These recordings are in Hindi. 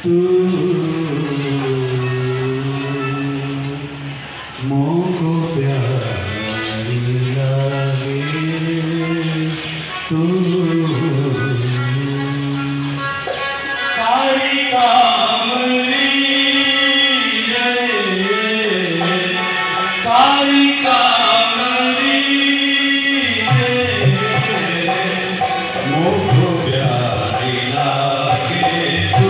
तू मोको प्यारी लागे तू काली कामली काली कामली मोको प्यारी लागे तू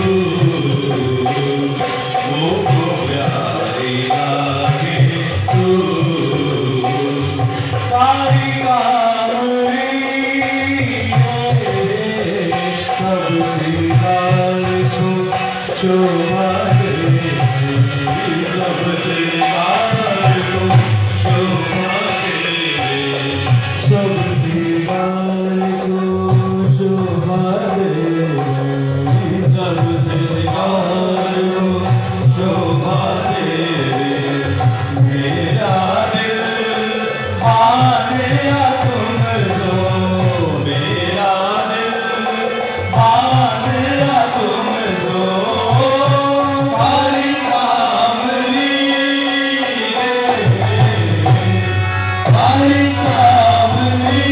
मोको प्यारी लागे तू काली कामली सब श्रृंगार शोभा दे सब श्रृंगार को शोभा दे सब श्रृंगार को शोभा दे सब श्रृंगार को शोभा दे मेरा दिल आने तुम जो मेरा दिल आने तुम जो काली कामली काली कामली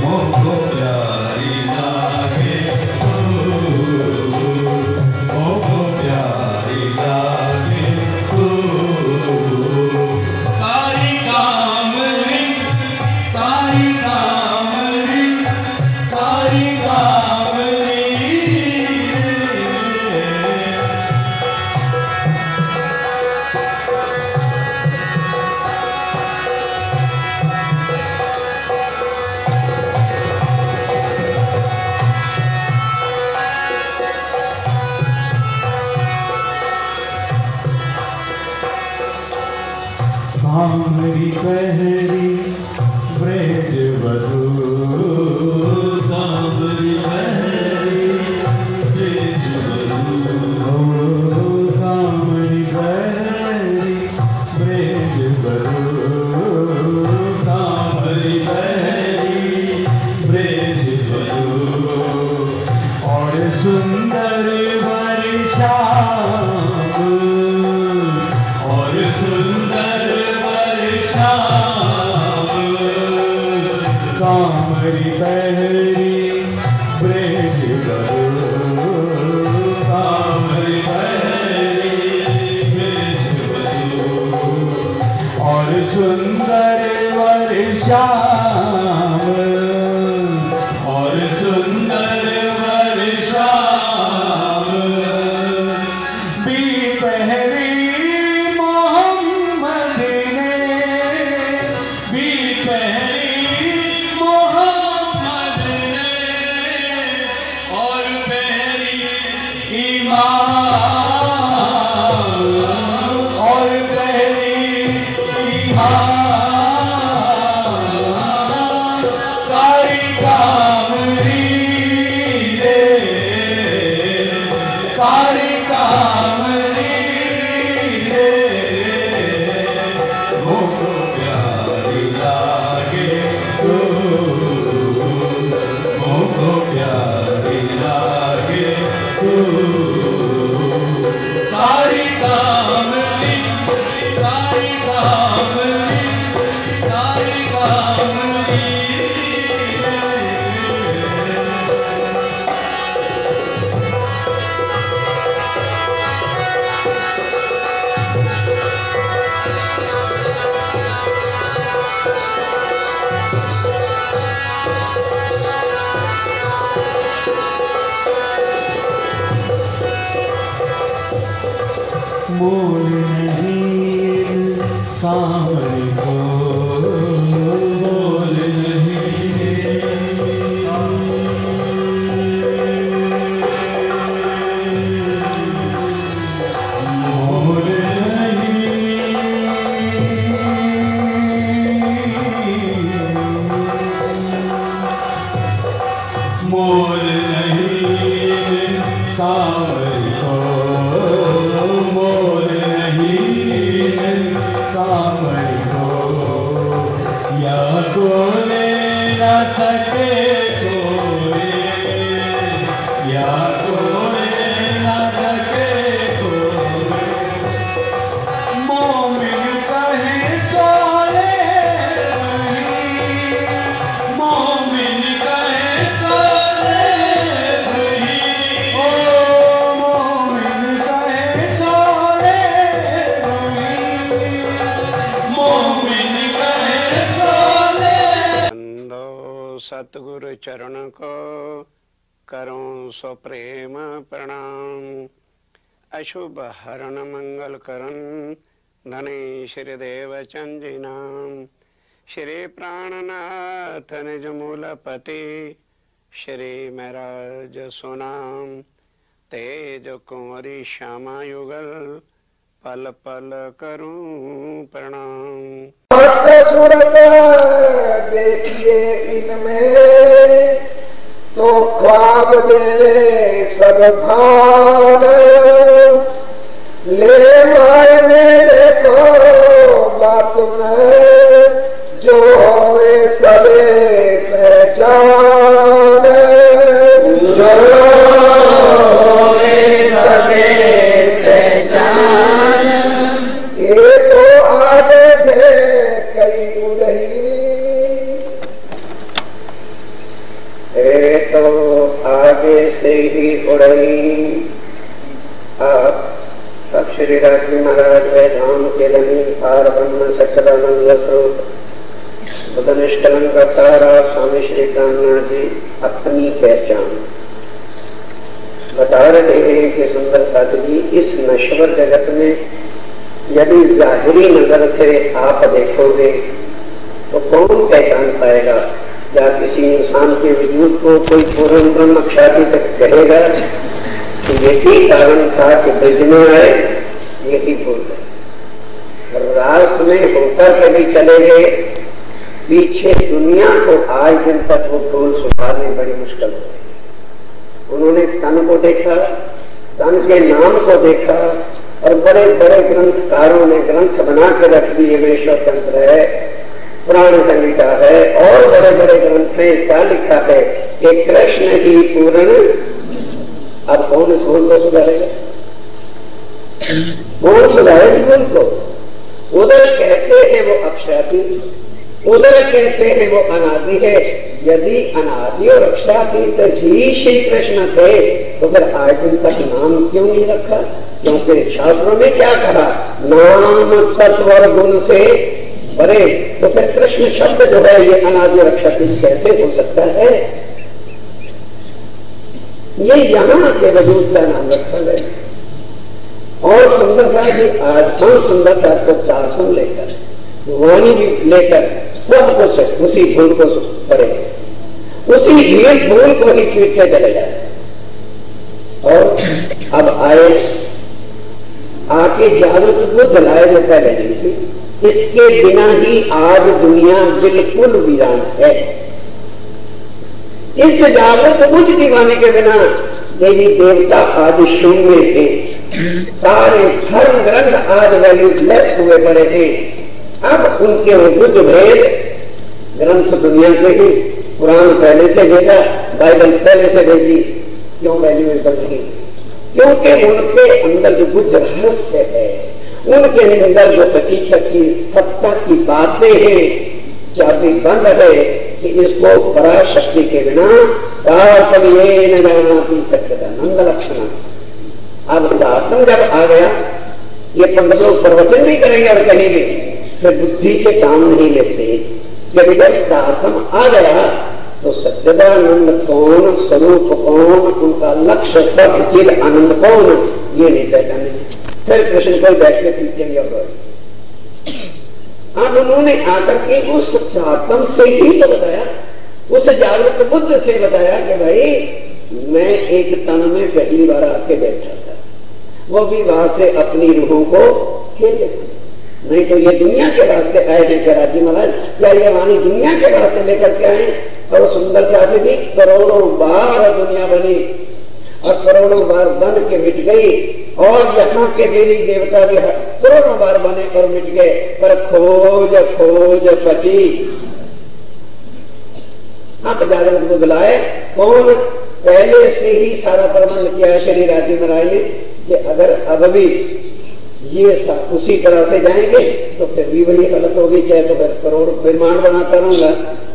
मोको प्यारी लागे तू मोको प्यारी लागे तू काली कामली काली कामली काली कामली कामरी पहरी ब्रज वधू कामरी पहरी ब्रज वधू कामरी पहरी ब्रज वधू कामरी पहरी ब्रज वधू और सुंदर वर्षाव और सुंदर कामरी पहरी ब्रज वधू कामरी पहरी ब्रज वधू और सुंदर वर्षाव और सुंदर वर्षाव भी पहरी मोहम्मद ने भी पहरी मोहम्मद ने और पहरी ईमान और पहरी ईमान काली कामली रे काली कामली रे मोको प्यारी लागे तू मोको प्यारी लागे तू काली कामली काली कामली काली कामली मोल नहीं कामली को मोल नहीं मोल नहीं मोल नहीं कामली को मोल नहीं कामली को या को ले न सके कोई सतगुरु चरण को करूं सो प्रेम प्रणाम। अशुभ हरण मंगल करन धने श्री देव चंदी नाम। श्री प्राणनाथ निज मूलपति श्री महराज सुनाम। तेज कुंवरी श्यामा युगल पल पल करूं प्रणाम। देखिए इनमें तो ख्वाब दे सब भान ले मायने देखो बात में जो होए सबे पहचान जो होए सबे पहचान। ये तो आगे थे कई उड़ही तो आगे से ही उड़ही। आप सब श्री राजी महाराज धाम के धनी पार ब्रह्म सच्चिदानंद स्वरूप बुधनिष्ठन का तारा स्वामी श्री कामनाथ जी अपनी पहचान बता रहे हैं कि सुंदर साधु इस नश्वर जगत में यदि जाहिरी नजर से आप देखोगे तो कौन पहचान पाएगा? या किसी इंसान के वजूद को कोई पूर्ण ब्रह्म ख्याति तक कहेगा तो यही कारण था कि ब्रज में आए, यही भूल गए। रास में होकर कभी चले गए पीछे दुनिया को आज दिन तक वो भूल सुधारने बड़ी मुश्किल हो गई। उन्होंने तन को देखा, तन के नाम को देखा और बड़े बड़े ग्रंथकारों ने ग्रंथ बना के रख दिए। वेश्वर तंत्र है, पुराण संहिता है और बड़े बड़े ग्रंथ में क्या लिखा है कि कृष्ण ही पूर्ण। अब कौन इस भूल को सुधारेगा? कौन सुधारे इस भूल को? उधर कहते हैं वो अक्षाती, उधर कहते हैं वो अनादि है। यदि अनादि और अक्षातीत ही श्री कृष्ण थे तो फिर आज दिन तक नाम क्यों नहीं रखा? क्योंकि शास्त्रों में क्या कहा? नाम तत्व और गुण से परे। तो फिर कृष्ण शब्द जो है ये अनादि और अक्षातीत कैसे हो सकता है? ये यहाँ के वजूद का नाम रखा गया। और सुंदरता की आत्मा सुंदरता को चार सुन लेकर वाणी भी लेकर सब कुछ उसी भूल को करे, उसी भीड़ भूल को ही पीटते चले जाए। और अब आए आके जागृत बुद्ध लाए जो पहले नहीं थी, इसके बिना ही आज दुनिया बिल्कुल वीरान है। इस जागृत बुद्ध दीवाने के बिना देवी देवता आज शून्य थे। सारे धर्म ग्रंथ आज वैल्यूलेस हुए पड़े थे। अब उनके वो बुद्ध भेद ग्रंथ दुनिया के ही, कुरान पहले से भेजा, बाइबल पहले से भेजी। क्यों वैल्यूएबल नहीं? क्योंकि उनके अंदर जो बुद्ध रहस्य है, उनके अंदर जो हकीकत की सत्ता की बातें हैं, चाबी बंद है कि इसको पराशक्ति के बिना न जानाति सच्चिदानंद लक्षण। अब दातन जब आ गया, ये पंडित लोग प्रवचन भी करेंगे और कहेंगे, फिर बुद्धि से काम नहीं लेते। जब दातन आ गया तो सच्चिदानंद कौन, स्वरूप कौन, उनका लक्ष्य सब चिर आनंद कौन, ये नहीं पहचाने। फिर कृष्ण को बैठ के पीछे अब उन्होंने आकर के उस आत्म से ही तो बताया, उस जागृत बुद्ध से बताया कि भाई मैं एक तन में पहली बार आके बैठा था, वो भी वहां से अपनी रूहों को खेले। नहीं तो ये दुनिया के वास्ते आए थे क्या राजी महाराज? क्या ये वाणी दुनिया के वास्ते लेकर के आए? और सुंदर साथी भी करोड़ों बार दुनिया बनी और करोड़ों बार बन के मिट गई। और यहाँ के देवी देवता भी करोड़ों बार बने और मिट गए, पर खोज खोज पची। आप जागृत बुद्ध लाए, कौन? पहले से ही सारा प्रबंध किया श्री राजी महाराज ने कि अगर अब भी ये उसी तरह से जाएंगे तो फिर भी वही गलत होगी। चाहे तो फिर करोड़ ब्रह्मांड बनाता रहूंगा,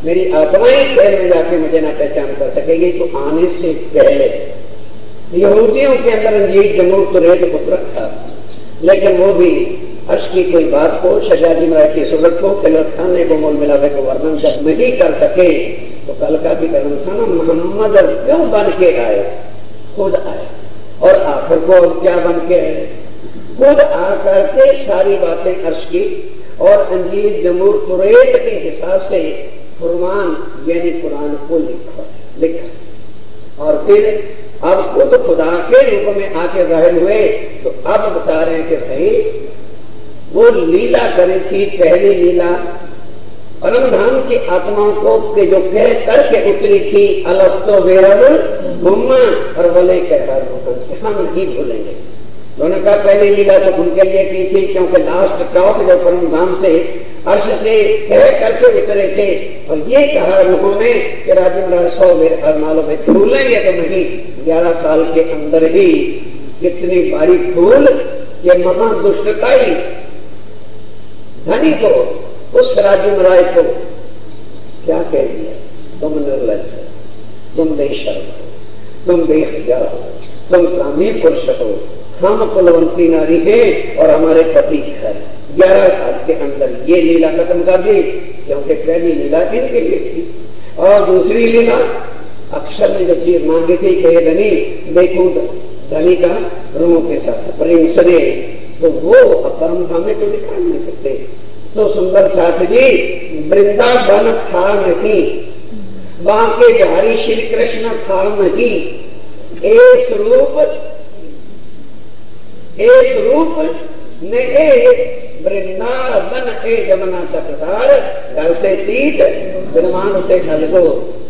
मेरी आत्मा ही शहर में जाके मुझे ना पहचान कर सकेगी। तो आने से पहले यहूदियों के अंदर अंजीर जमूर तुरेत पुत्र था, लेकिन वो भी अर्श की कोई बात को, शजाजी महाराज की सूरत को, किलत खाने को, मोल मिलावे को वर्णन जब नहीं कर सके तो कल का भी कदम था ना, मोहम्मद क्यों बन के आए? खुद आए। और आखिर को अब क्या बन के आए? खुद आकर के सारी बातें अर्ज की और अंजील जमूर कुरैत के हिसाब से फुरमान यानी कुरान को लिखा। और फिर अब खुद खुदा के रूप में आके जाहिर हुए। तो अब बता रहे हैं कि भाई वो लीला करी थी, पहली लीला परम धाम की आत्माओं को के जो कह करके उतरी थी, अलस्तो बेरबुल मुम्मा और वले कह हम नहीं भूलेंगे। दोनों का पहली लीला तो उनके लिए की थी, क्योंकि लास्ट टॉप जो परम धाम से अर्श से कह करके उतरे थे और ये कहा उन्होंने कि राजेंद्र 100 मालों में भूलेंगे तो नहीं। 11 साल के अंदर ही कितनी बारी भूल, ये महादुष्टताई धनी को, उस राजेंद्र राय को क्या कह दिया? तुम निर्लज हो, तुम बेशर्म हो, तुम बेहया हो, तुम स्वामी पुरुष हो, हम कुलवंती नारी हैं और हमारे पति है। 11 साल के अंदर ये लीला खत्म कर दी, क्योंकि पहली लीला इनके लिए थी। और दूसरी लीला अक्षर ने जब चीज मांगी थी कि धनी देखो धनी का रूहों के साथ प्रेम सने, तो वो परम धाम में तो दिखा नहीं सकते। तो सुंदर साथ जी वृंदावन था नहीं, वहां के बिहारी श्री कृष्ण था नहीं, एक रूप ने वृंदावन ए जमुना तटसार घर से तीत विमान से ढलगो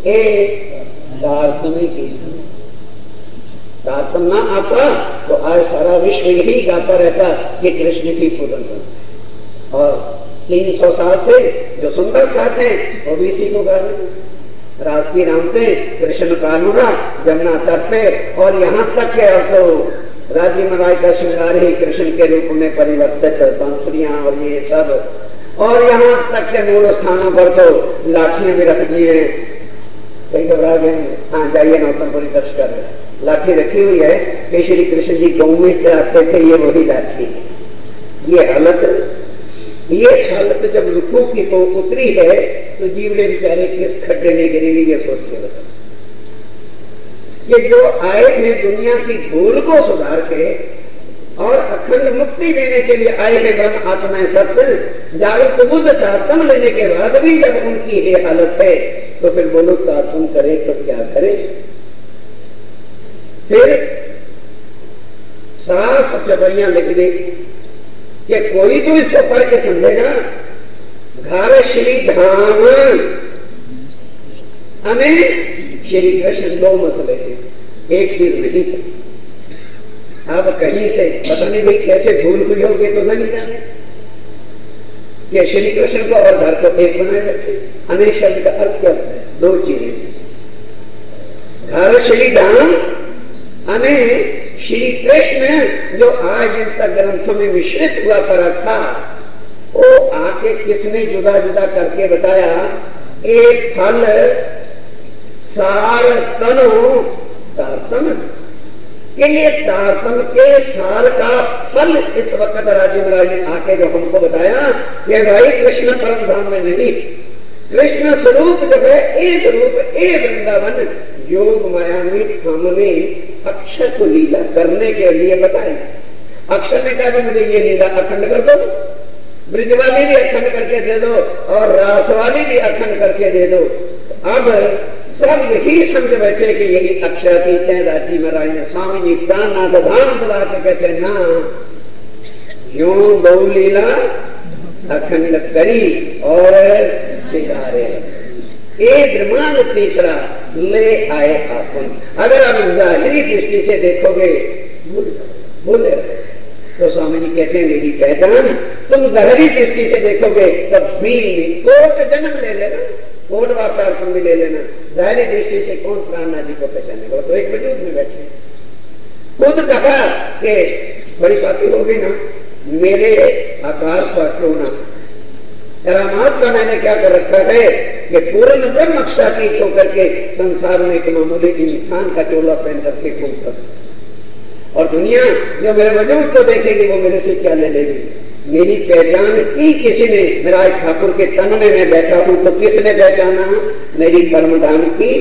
ए दार्शनिक की दार्शन ना आता तो आज सारा विश्व यही गाता रहता कि कृष्ण की पूजन। और 300 साल से जो सुंदर साथ है वो भी इसी को गा रहे, रास की राम पे कृष्ण कानूरा जमुना तट पे। और यहाँ तक के तो राजीव राय का श्रृंगार ही कृष्ण के रूप में परिवर्तित, बांसुरियां और ये सब। और यहाँ तक के मूल स्थानों पर तो लाठियां भी रख दी है। कई घबरा गए, हाँ जाइए नौतनपुरी दर्श कर रहे, लाठी रखी हुई है कि श्री कृष्ण जी गौ में आते थे, ये वही लाठी। ये हालत जब रुकू की तो उतरी है तो जीवड़े बेचारे किस खड्डे में गिरेंगे, ये सोच के बता। ये जो आए थे दुनिया की भूल को सुधार के और अखंड मुक्ति देने के लिए आए थे ब्रह्म आत्माएं सत्य जागृत बुद्ध तारतम लेने के बाद भी जब उनकी ये हालत है तो फिर बोलो तारतम करे तो क्या करे? फिर साफ चपड़ियां लिख दी कि कोई तो इसको पढ़ के समझेगा। घर श्री धाम हमें श्री कृष्ण 2 मसले थे, एक चीज नहीं था। अब कहीं से पता नहीं भाई कैसे भूल हुई होगी तो नहीं जाने कि श्री कृष्ण को और घर को एक बनाए रखे। अनेक शब्द का अर्थ क्या है? 2 चीजें, घर श्री धाम हमें श्री कृष्ण जो आज इन तक ग्रंथों में मिश्रित हुआ करा था, वो आके किसने जुदा जुदा करके बताया। एक फल सार तनो तारतम के लिए तारतम के सार का फल इस वक्त राजेंद्र राय ने आके जो हमको बताया कि भाई कृष्ण परम धाम में नहीं, कृष्ण स्वरूप जब है एक रूप एक वृंदावन योग माया में हमने अक्षर को लीला करने के लिए बताया। अक्षर ने कहा मुझे ये लीला अखंड कर दो, ब्रिजवाली भी अखंड करके दे दो और रासवाली भी अखंड करके दे दो। अब सब यही समझ बैठे कि यही अक्षर की राजी महाराज ने स्वामी जी प्राणनाथ धाम बुला के कहते ना यूं गौ लीला अखंड करी और सिधारे एक ब्रह्मांड तीसरा ले आए आपन। अगर आप जाहिरी दृष्टि से देखोगे बोले तो स्वामी जी कहते हैं मेरी पहचान, तुम गहरी दृष्टि से देखोगे तब भी कोट जन्म ले लेना, कोट वापस भी ले लेना। गहरी दृष्टि से कौन प्राणनाथ जी को पहचानेगा? तो एक वजूद में बैठे खुद कहा कि बड़ी बातें होगी ना, मेरे आकार पर क्यों ना करामात का मैंने क्या कर रखा है कि पूर्ण ब्रह्म अक्षा की होकर के संसार में एक मामूली इंसान का चोला पहन करके घूमता और दुनिया जो मेरे वजूद को देखेगी वो मेरे से क्या ले लेगी? मेरी पहचान की किसी ने, मेरा ठाकुर के तनने में बैठा हूं तो किसने पहचाना? मेरी परमधाम की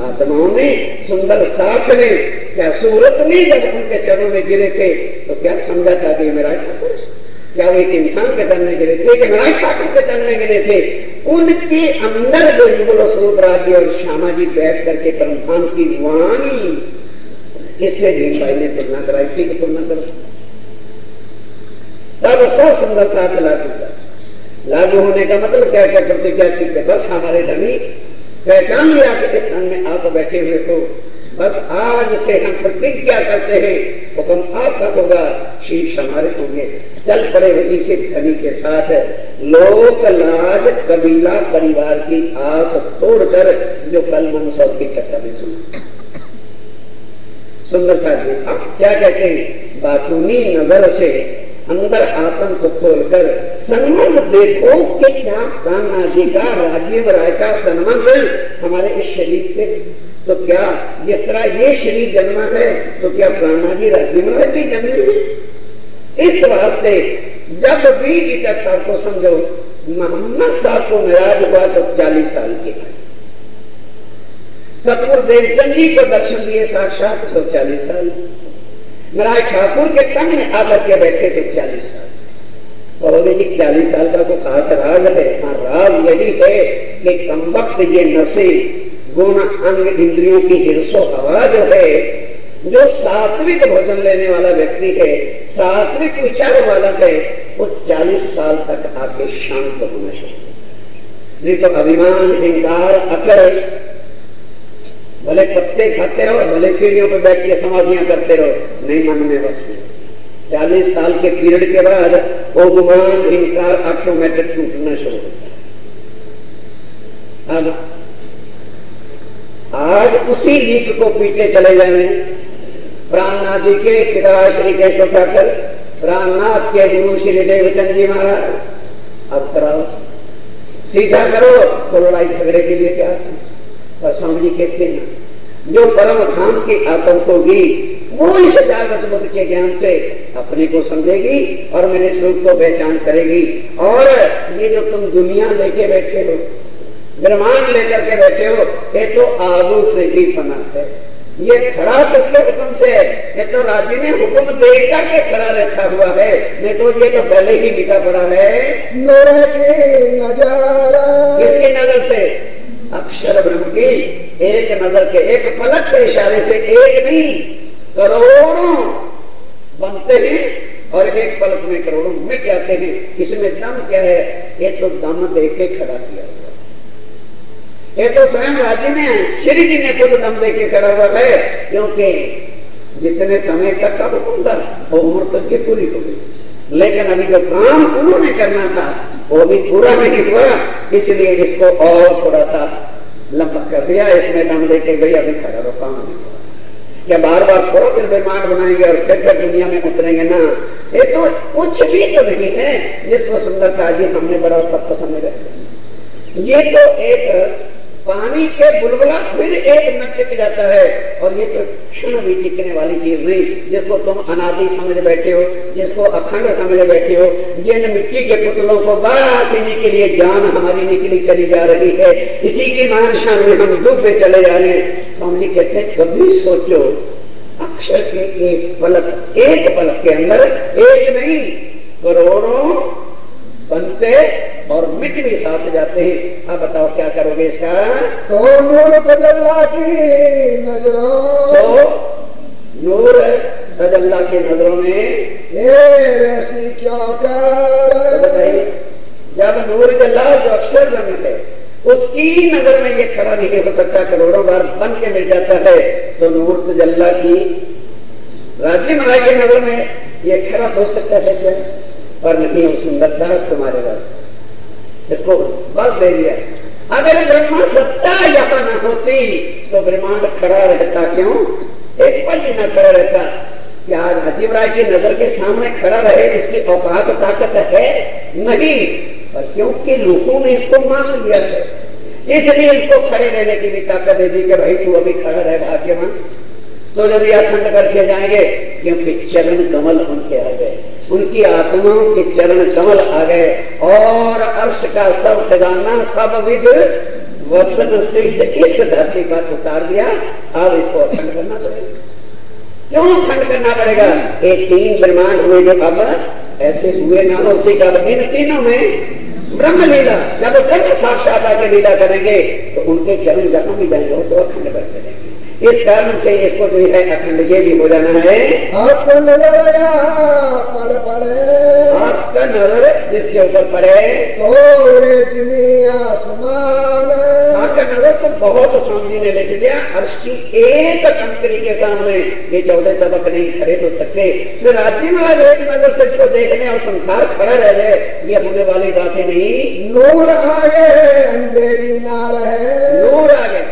आत्माओं ने, सुंदर साथ ने। क्या सूरत ने जब उनके चरणों में गिरे थे तो क्या समझा था कि मेरा ठाकुर? क्या वो एक इंसान के चलने गिरे थे कि मेरा ठाकुर के चलने गिरे थे? उनके अंदर जो युगल स्वरूप राज्य और श्यामा जी बैठ करके परमधाम की वाणी, इसलिए भीम भाई ने तुलना कराई थी कि तुलना करो। तब सब सुंदर साथ लागू होने का मतलब क्या क्या करते? क्या चीज? बस हमारे धनी पहचान लिया कि इस स्थान में आप बैठे हुए तो बस आज से हम प्रतिज्ञा करते हैं, हुक्म आपका होगा, शीश हमारे होंगे। चल पड़े इसी धनी के साथ लोक लाज कबीला परिवार की आस तोड़कर, जो कल मनसौर की चर्चा में सुना। सुंदर साथ क्या कहते हैं? बातूनी नजर से अंदर आत्म को खोलकर संबंध देखो कि क्या प्राणा जी का, राजीव राय का संबंध हमारे इस शरीर से, तो क्या जिस तरह ये शरीर जन्मा है तो क्या प्राणा जी राजीव राय भी जन्मे हैं? इस वास्ते जब भी गीता साहब को समझो, मोहम्मद साहब को नाराज हुआ तो 40 साल के, सतगुरु देवचंद जी को दर्शन दिए साक्षात तो 40 साल, नारायण ठाकुर के संग में आकर के बैठे थे 40 साल। बोले जी 40 साल का तो खास राज है। हाँ, राज यही है कि कम वक्त ये नशे गुण अंग इंद्रियों की हिरसो हवा जो है, जो सात्विक भोजन लेने वाला व्यक्ति है, सात्विक विचार वाला है, वो 40 साल तक आके शांत होना चाहिए। नहीं तो अभिमान, अहंकार, अकड़, भले पत्ते खाते रहो, भले सीढ़ियों पर बैठ के समाधियां करते रहो, नहीं मन में बस। 40 साल के पीरियड के बाद वो गुमान, अहंकार ऑटोमेटिक टूटना शुरू होता है। अब आज उसी लीक को पीटे चले जाए प्राणनाथ जी के पिता श्री केशव ठाकर, प्राणनाथ के गुरु श्री देवचंद जी महाराज। अब कराओ, सीधा करो तो लड़ाई झगड़े के लिए क्या? स्वामी जी कहते हैं जो परम धाम की आत्म होगी वो इस 4 वचन के ज्ञान से अपने को समझेगी और मेरे स्वरूप को पहचान करेगी। और ये जो तुम दुनिया लेके बैठे हो, ब्रह्मांड लेकर के बैठे हो, ये तो आगू से ही फना है। ये खड़ा किसके हुक्म से है? ये तो राजी ने हुक्म देकर के खड़ा रखा हुआ है, नहीं तो ये तो पहले ही बिका पड़ा है। किसकी नजर से? अक्षर ब्रह्म की एक नजर के, एक पलक के इशारे से, एक नहीं करोड़ों बनते हैं और एक पलक में करोड़ों मिट जाते हैं। इसमें दम क्या है? ये तो दम दे के खड़ा किया हुआ, ये तो स्वयं राज्य में श्री जी ने खुद दम दे के खड़ा हुआ है, क्योंकि जितने समय तक का हुक्म था वो उम्र तक की पूरी हो गई, लेकिन अभी जो काम उन्होंने करना था वो भी पूरा नहीं हुआ, इसलिए इसको और थोड़ा सा लंबा कर दिया। इसमें दम देके गई, अभी खड़ा रहो, काम नहीं हुआ। क्या बार बार थोड़ा फिर ब्रह्मांड बनाएंगे और फिर दुनिया में उतरेंगे ना? ये तो कुछ भी तो नहीं है जिसको सुंदरता जी हमने बड़ा सब पसंद रखते। ये तो एक पानी के बुलबुला फिर एक न टिक जाता है, और ये तो क्षण भी टिकने वाली चीज नहीं, जिसको तुम अनादि समझ बैठे हो, जिसको अखंड समझ बैठे हो। जिन मिट्टी के पुतलों को बस इन्हीं के लिए जान हमारी निकली चली जा रही है, इसी की मानसा में हम डूबे चले जा रहे हैं। स्वामी जी कहते कभी सोचो अक्षर के एक पलक के अंदर एक नहीं करोड़ों बनते और मिट भी साथ जाते हैं। अब बताओ क्या करोगे इसका? तो नूर तजल्ला की नजरों, तो नूर तजल्ला की नजरों में ये वैसी क्यों कर? बताइए, जब नूर जल्ला जो अक्षर ब्रह्म है उसकी नजर में ये खड़ा नहीं हो सकता, करोड़ों बार बन के मिल जाता है, तो नूर तजल्ला की राज्य महाराज की नजर में ये खड़ा हो सकता है क्या? पर नहीं, हो सुंदरता तुम्हारे बाद इसको बल दे दिया। अगर ब्रह्मा सत्ता यहाँ न होती तो ब्रह्मांड खड़ा रहता क्यों? एक पल न खड़ा रहता। क्या राजीव राय की नजर के सामने खड़ा रहे इसकी औकात ताकत है? नहीं, पर क्योंकि लोगों ने इसको मान लिया है, इसलिए इसको खड़े रहने की भी ताकत दे दी कि भाई तू अभी खड़ा रहे भाग्यवान, तो जब ये अखंड करके जाएंगे, क्योंकि चरण कमल उनके आ गए, उनकी आत्माओं के चरण कमल आ गए, और अर्श का सब खजाना सब विध वचन सिद्ध इस धरती पर उतार दिया। अब इसको अखंड करना पड़ेगा। क्यों अखंड करना पड़ेगा? ये 3 ब्रह्मांड हुए जो अब ऐसे हुए ना, उसी का इन तीनों में ब्रह्म लीला, जब ब्रह्म साक्षात आके लीला करेंगे तो उनके चरण जहां भी जाएंगे तो अखंड करते रहेंगे। इस कारण से इसको जो है अखंड ये भी हो जाना है। आपका नजर पड़े, आपका नजर जिसके ऊपर पड़े तो आसमान, आपका नजर तो बहुत स्वामी ने लिख दिया, अर्श की एक कंकरी के सामने ये 14 तबक नहीं खड़े हो सकते। फिर राज्य में एक नजर से इसको देखने और संसार खड़ा रह जाए, ये होने वाली बातें नहीं। नूर आगे अंधेरी ना रहे, नूर आगे,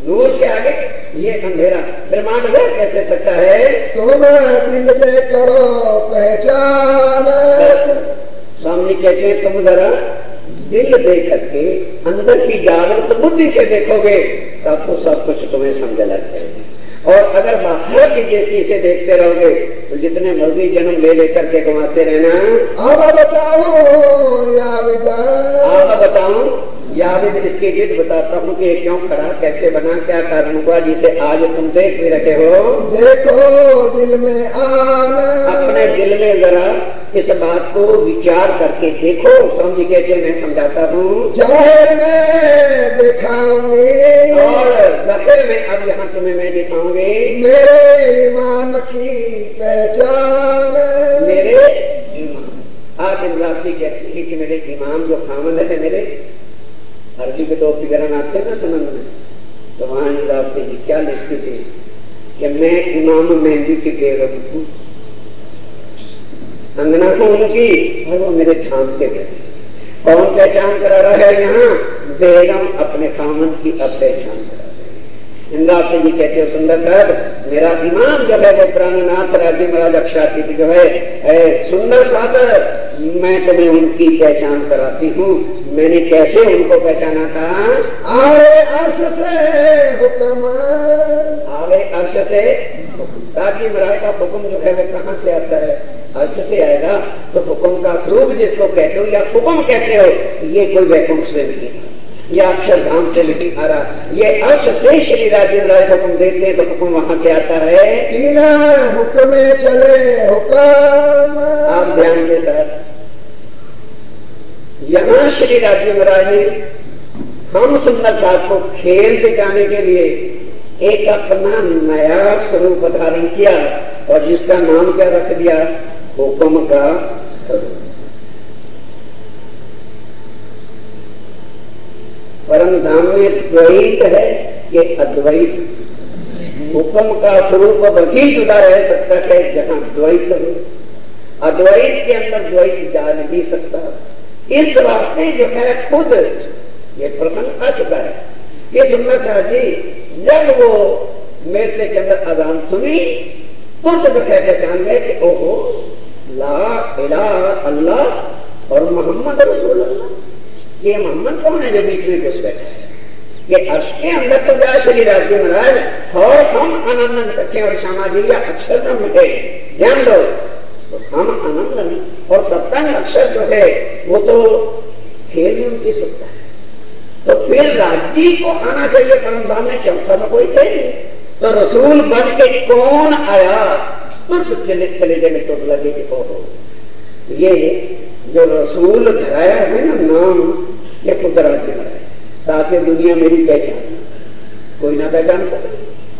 नूर के आगे ये अंधेरा ब्रह्मांड में कैसे सकता है? तुम दिल से करो पहचान, स्वामी कहते हैं तुम जरा दिल देख करके अंदर की जागृत बुद्धि से देखोगे तब तो सब कुछ तुम्हें समझ लग जाएगा। और अगर बाहर की दृष्टि से देखते रहोगे तो जितने मर्जी जन्म ले लेकर के घुमाते रहना। अब बताओ या बताऊं या इसकी जिद बताता हूँ कि क्यों खड़ा, कैसे बना, क्या कारण हुआ, जिसे आज तुम देख भी रखे हो। देखो दिल में आना, अपने दिल में जरा इस बात को विचार करके देखो। स्वामी कहते मैं समझाता हूँ। जाहिर में दिखाऊंगी और जाहिर में अब यहाँ तुम्हें मैं दिखाऊंगी मेरे ईमान की पहचान, मेरे ईमान। आज इंद्रावती कहती है कि मेरे ईमान जो खामन है, मेरे अरबी के 2 फिगरन आते हैं ना संबंध में, तो वहां इंद्रावती जी क्या लिखती थी कि मैं इमाम मेहंदी की बेगम हूँ, अंगना को उनकी और वो मेरे छाम के गए। कौन पहचान करा रहा है यहाँ? बेगम अपने खामन की अब पहचान करा रहे हैं। इंद्रावती जी कहते हो सुंदर साहब, मेरा इमाम जो है वो प्राणनाथ राज्य महाराज अक्षाती जो है सुंदर साहब, मैं तुम्हें उनकी पहचान कराती हूँ। मैंने कैसे उनको पहचाना था? आवे अर्श से हुक्म, आवे अर्श से राज्य महाराज का हुक्म जो है वो कहाँ से आता है? अर्श से आएगा। तो हुक्म का स्वरूप जिसको कहते हो या हुक्म कहते हो, ये कोई वैकुंठ से नहीं, या अक्षरधाम से नहीं आ रहा, ये अर्श से श्री राज्य महाराज हुक्म देते हैं तो हुक्म वहां से आता है। हुक्म में चले हुक्म। आप ध्यान के साथ यहाँ श्री राज्य महाराज ने हम सुंदर साहब को खेल दिखाने के लिए एक अपना नया स्वरूप धारण किया और जिसका नाम क्या रख दिया? हुक्म का स्वरूप। परम धाम में द्वैत है कि अद्वैत? हुक्म का स्वरूप वही जुदा रह सकता है जहां द्वैत हो। अद्वैत के अंदर द्वैत जा नहीं सकता। इस वास्ते जो है खुद ये प्रसंग आ चुका है कि सुंदर शाह जी जब वो मेरे के अंदर अजान सुनी तो जब पहचान गए कि ओहो ला इलाहा अल्लाह और मोहम्मद रसूल अल्लाह। ये मोहम्मद कौन है जो बीच में घुस बैठा है? ये अर्श के अंदर तो जा श्री राज्य महाराज और हम आनंद सच्चे और श्यामा जी या अक्षर में है, ध्यान दो। तो हम आनंद नहीं और सप्तम अक्षर जो है वो तो खेल में उनकी सत्ता है। तो फिर राज्य को आना चाहिए परमधाम में, चौथा में कोई थे नहीं। तो रसूल बन के कौन आया? तुर्क चले में टोट लगे कि ओहो ये जो रसूल धराया है ना नाम, ये खुद राज्य है ताकि दुनिया मेरी पहचान, कोई ना पहचान सके।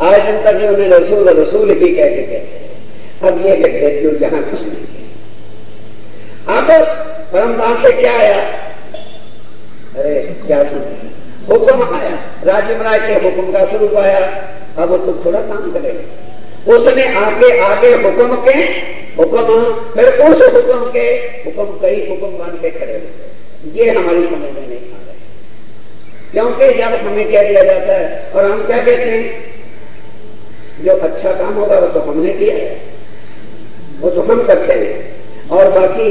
आज दिन तक जो उन्हें रसूल रसूल ही कहते कहते, अब ये कहते जो जहां कुछ नहीं। अब परमधाम से क्या आया? अरे क्या सुन, हुक्म आया, राज्य महाराज के हुक्म का स्वरूप आया। अब वो तो थोड़ा काम करेगा। उसने आगे आगे हुक्म के हुक्म, फिर उस हुक्म के हुक्म कई हुक्म मान के खड़े होते। ये हमारी समझ में नहीं आ रहा, क्योंकि जब हमें कह दिया जाता है और हम क्या कहते हैं, जो अच्छा काम होगा वो तो हमने किया है, वो तो हम करते हैं। और बाकी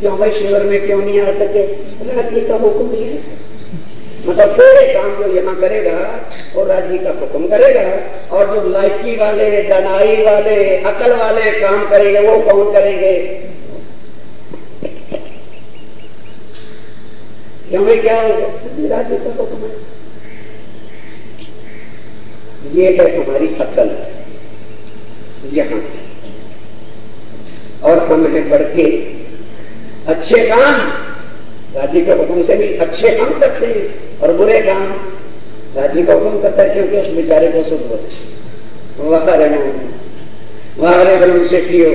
जो हमारे शिविर में क्यों नहीं आ सके, राज्य का हुक्म ही है। मतलब थोड़े काम जो यहाँ करेगा वो राजी का हुक्म करेगा, और जो लायकी वाले, दनाई वाले, अकल वाले काम करेंगे वो कौन करेंगे? क्योंकि क्या होगा? राजी का हुक्म है। ये है हमारी अकल यहाँ, और हम हैं बढ़ के अच्छे काम राजी के हुक्म से भी अच्छे काम करते हैं, और बुरे काम राजी का हुक्म करता है क्योंकि उस बेचारे को सुख होता वाहरे ब्रह्म से कियो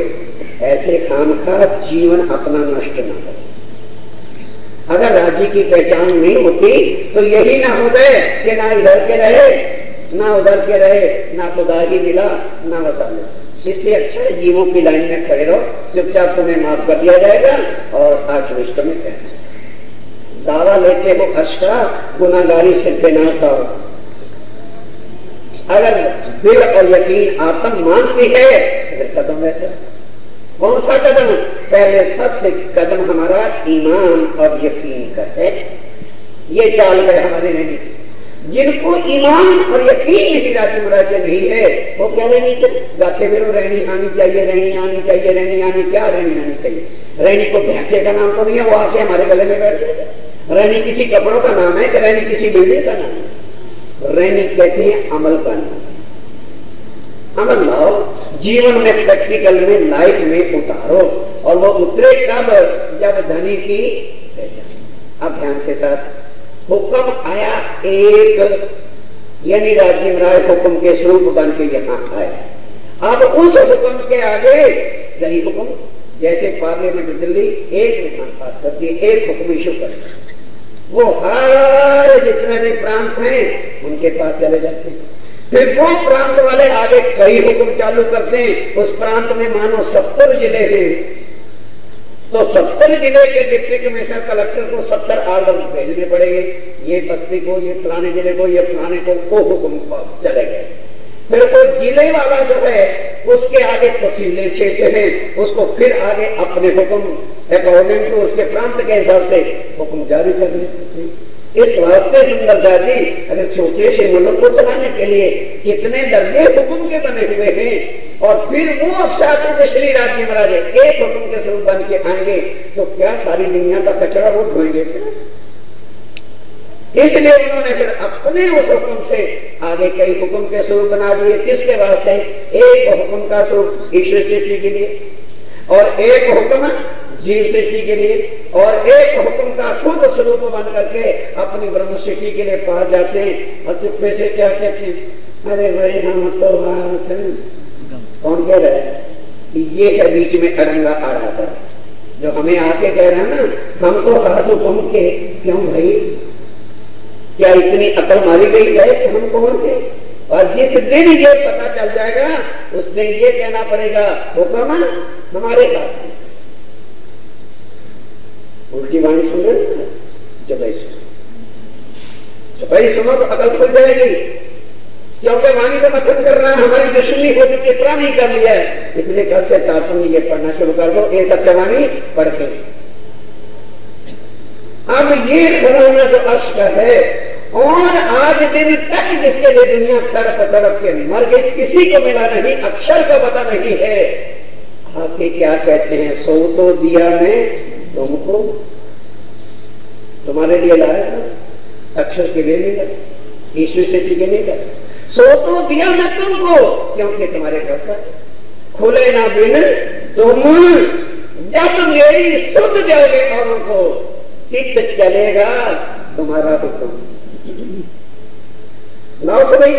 ऐसे काम का जीवन अपना नष्ट न करे। अगर राजी की पहचान नहीं होती तो यही ना हो गए कि ना इधर के रहे ना उधर के रहे, ना खुदा ही मिला ना वसाले। इससे अच्छा है जीवों की लाइन में खड़े रहो, चुपचाप तुम्हें माफ कर दिया जाएगा और आश्रिष्ट में कहना। दावा लेते हो हर्ष का, गुनाहगारी से देना का। अगर दिल और यकीन आत्म मानती है फिर कदम ऐसा कौन सा कदम? पहले सबसे कदम हमारा ईमान और यकीन का है। ये चाल है हमारे नहीं। जिनको ईमान और यकीन नहीं राजी मुराजी नहीं है वो कह रहे नहीं गाते फिर रहनी आनी चाहिए, रहनी आनी चाहिए, रहनी आनी क्या रहनी आनी चाहिए? रहनी को भैंसे का नाम तो नहीं है, वो आके हमारे गले में बैठ जाएगा। रहनी किसी कपड़ों का नाम है कि रहनी किसी बिल्डिंग का नाम है? रहनी कहते हैं अमल का नाम। अमल लाओ, जीवन में प्रैक्टिकल में लाइफ में उतारो, और वो उतरे कब? जब धनी की पहचान। अब ध्यान के साथ हुक्म आया एक, यानी राजी महाराज हुक्म के स्वरूप बन के यहाँ आए। अब उस हुक्म के आगे यही हुक्म, जैसे पार्लियामेंट दिल्ली एक विधान पास करती है, एक हुक्म इशू करती है, वो हर जितने भी प्रांत हैं उनके पास चले जाते हैं। फिर वो प्रांत वाले आगे कई हुक्म चालू करते हैं। उस प्रांत में मानो 70 जिले हैं, तो 70 जिले के डिप्टी कमिश्नर कलेक्टर को 70 आर्डर भेजने पड़ेंगे, ये बस्ती को, ये फलाने जिले को, ये फलाने को हुक्म चले गए। फिर वो जिले वाला जो है उसके आगे तहसीलें क्षेत्र है, उसको फिर आगे अपने हुक्म अकॉर्डिंग टू उसके प्रांत के हिसाब से हुक्म जारी करने। इस वास्ते सुंदरता जी अगर छोटे से मुल्क को चलाने के लिए कितने दर्जे हुक्म के बने हुए हैं, और फिर वो अफसार श्री राजी महाराज एक हुक्म के स्वरूप बन के आएंगे तो क्या सारी दुनिया का कचरा वो धोएंगे? इसलिए उन्होंने फिर अपने उस हुक्म से आगे कई हुक्म के स्वरूप बना दिए। किसके वास्ते? एक हुक्म का स्वरूप ईश्वर सृष्टि के लिए, और एक हुक्म जीव सृष्टि के लिए, और एक हुक्म का खुद स्वरूप बन करके अपनी ब्रह्म सृष्टि के लिए पास जाते हैं। और चुप्पे से क्या कहते हैं? अरे भाई हम तो कौन कह रहा है? ये है बीच में अरंगा आ रहा था जो हमें आके कह रहा है ना, हमको हाथ हुक्म के क्यों भाई? क्या इतनी अकल मारी गई है कि हम कौन थे? और जिस दिन ये पता चल जाएगा उस दिन ये कहना पड़ेगा हुक्म हमारे पास। उल्टी वाणी सुन रहे? चौपाई सुनो तो अकल खुल जाएगी। क्योंकि वाणी को मथन करना हमारी दुश्मनी हो चुकी, पुरानी कर लिया है, इसलिए कल से चाहता ये पढ़ना शुरू कर दो, ये सत्यवाणी पढ़ के। अब ये खराना जो अश्क है, और आज दिन तक जिसके लिए दुनिया तड़प के मर गई, किसी को मिला नहीं, अक्षर का पता नहीं है। आके क्या कहते हैं? सो तो दिया मैं तुमको, तुम्हारे लिए लाया था, अक्षर के लिए नहीं लाया, ईश्वर सृष्टि के नहीं लाया। सो तो दिया मैं तुमको क्योंकि तुम्हारे घर का खुले ना बिन तुम, जब मेरी सुध जाओगे औरों को चित्त चलेगा तुम्हारा हुक्म। लाओ तो भाई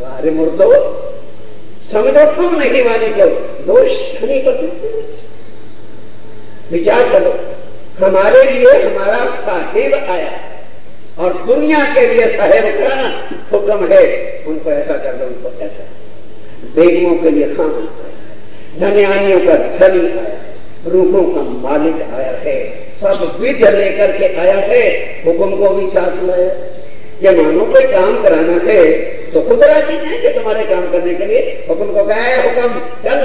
वारे मुर्दो, समझो तुम नहीं वाणी को, दोष नहीं कर सकते। विचार करो, हमारे लिए हमारा साहिब आया और दुनिया के लिए साहिब का हुक्म है, उनको ऐसा कर दो, उनको ऐसा। बेगमों के लिए खान आया, धनियानियों का धनी आया, रूहों का मालिक आया है, सब विध लेकर के आया है, हुक्म को भी साथ लाया। ये मानो कोई काम कराना है तो खुद राजी है कि तुम्हारे काम करने के लिए हुक्म को कहा है, हुक्म चल